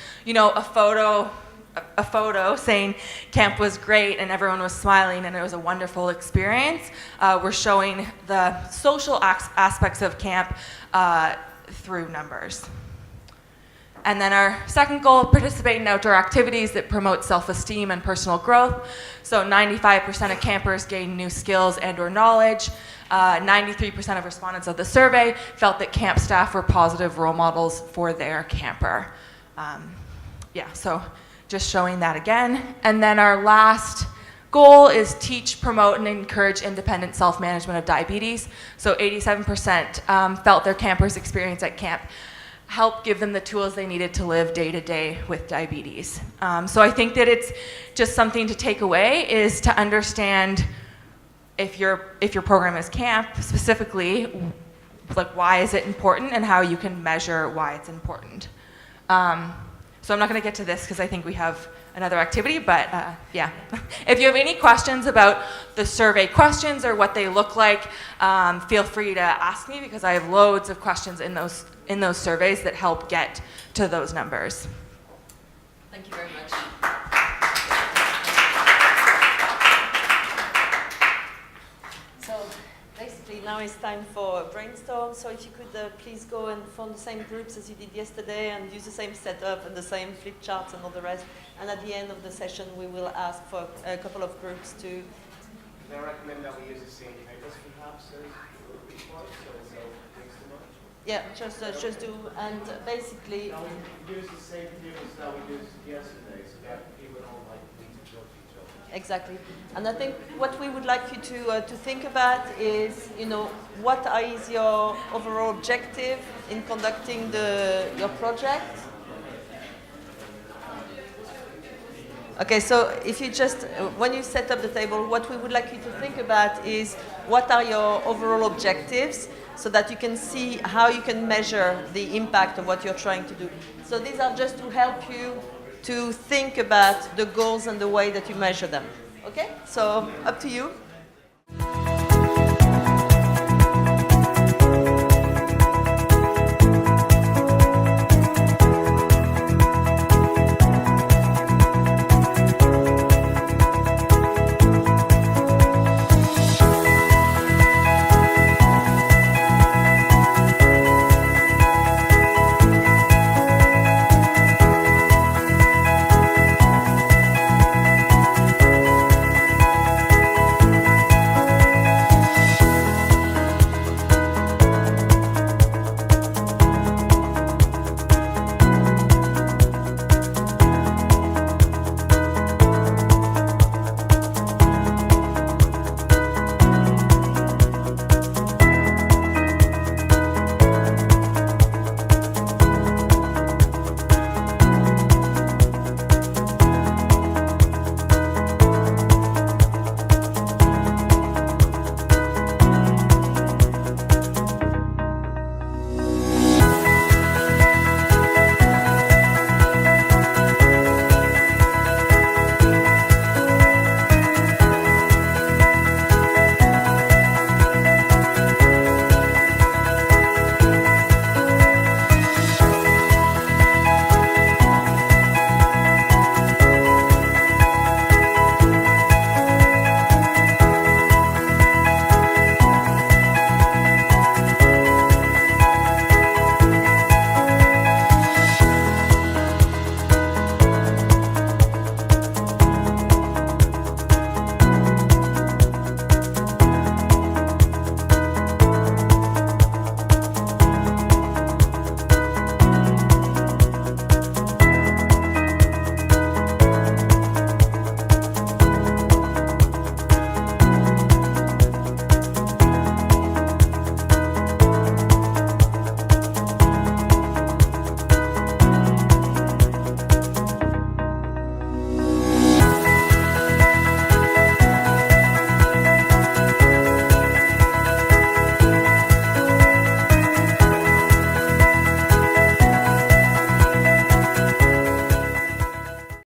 a photo saying camp was great and everyone was smiling and it was a wonderful experience. We're showing the social aspects of camp through numbers. And then our second goal, participate in outdoor activities that promote self-esteem and personal growth. So 95% of campers gain new skills and or knowledge. 93% of respondents of the survey felt that camp staff were positive role models for their camper. So just showing that again. And then our last goal is teach, promote, and encourage independent self-management of diabetes. So 87% felt their campers' experience at camp help give them the tools they needed to live day to day with diabetes. So I think that it's just something to take away is to understand if your program is camp specifically, like why is it important and how you can measure why it's important. So I'm not going to get to this because I think we have another activity, but yeah. If you have any questions about the survey questions or what they look like, feel free to ask me because I have loads of questions in those surveys that help get to those numbers. Thank you very much. So basically now it's time for a brainstorm. So if you could please go and form the same groups as you did yesterday and use the same setup and the same flip charts and all the rest. And at the end of the session, we will ask for a couple of groups to... Can I recommend that we use the same papers perhaps as before, so thanks too much? Yeah, just do, and basically... Now we use the same tables that we used yesterday, so that people don't need to talk to each other. Exactly. And I think what we would like you to think about is, what is your overall objective in conducting your project? Okay, so if you just, when you set up the table, what we would like you to think about is what are your overall objectives so that you can see how you can measure the impact of what you're trying to do. So these are just to help you to think about the goals and the way that you measure them. Okay, so up to you.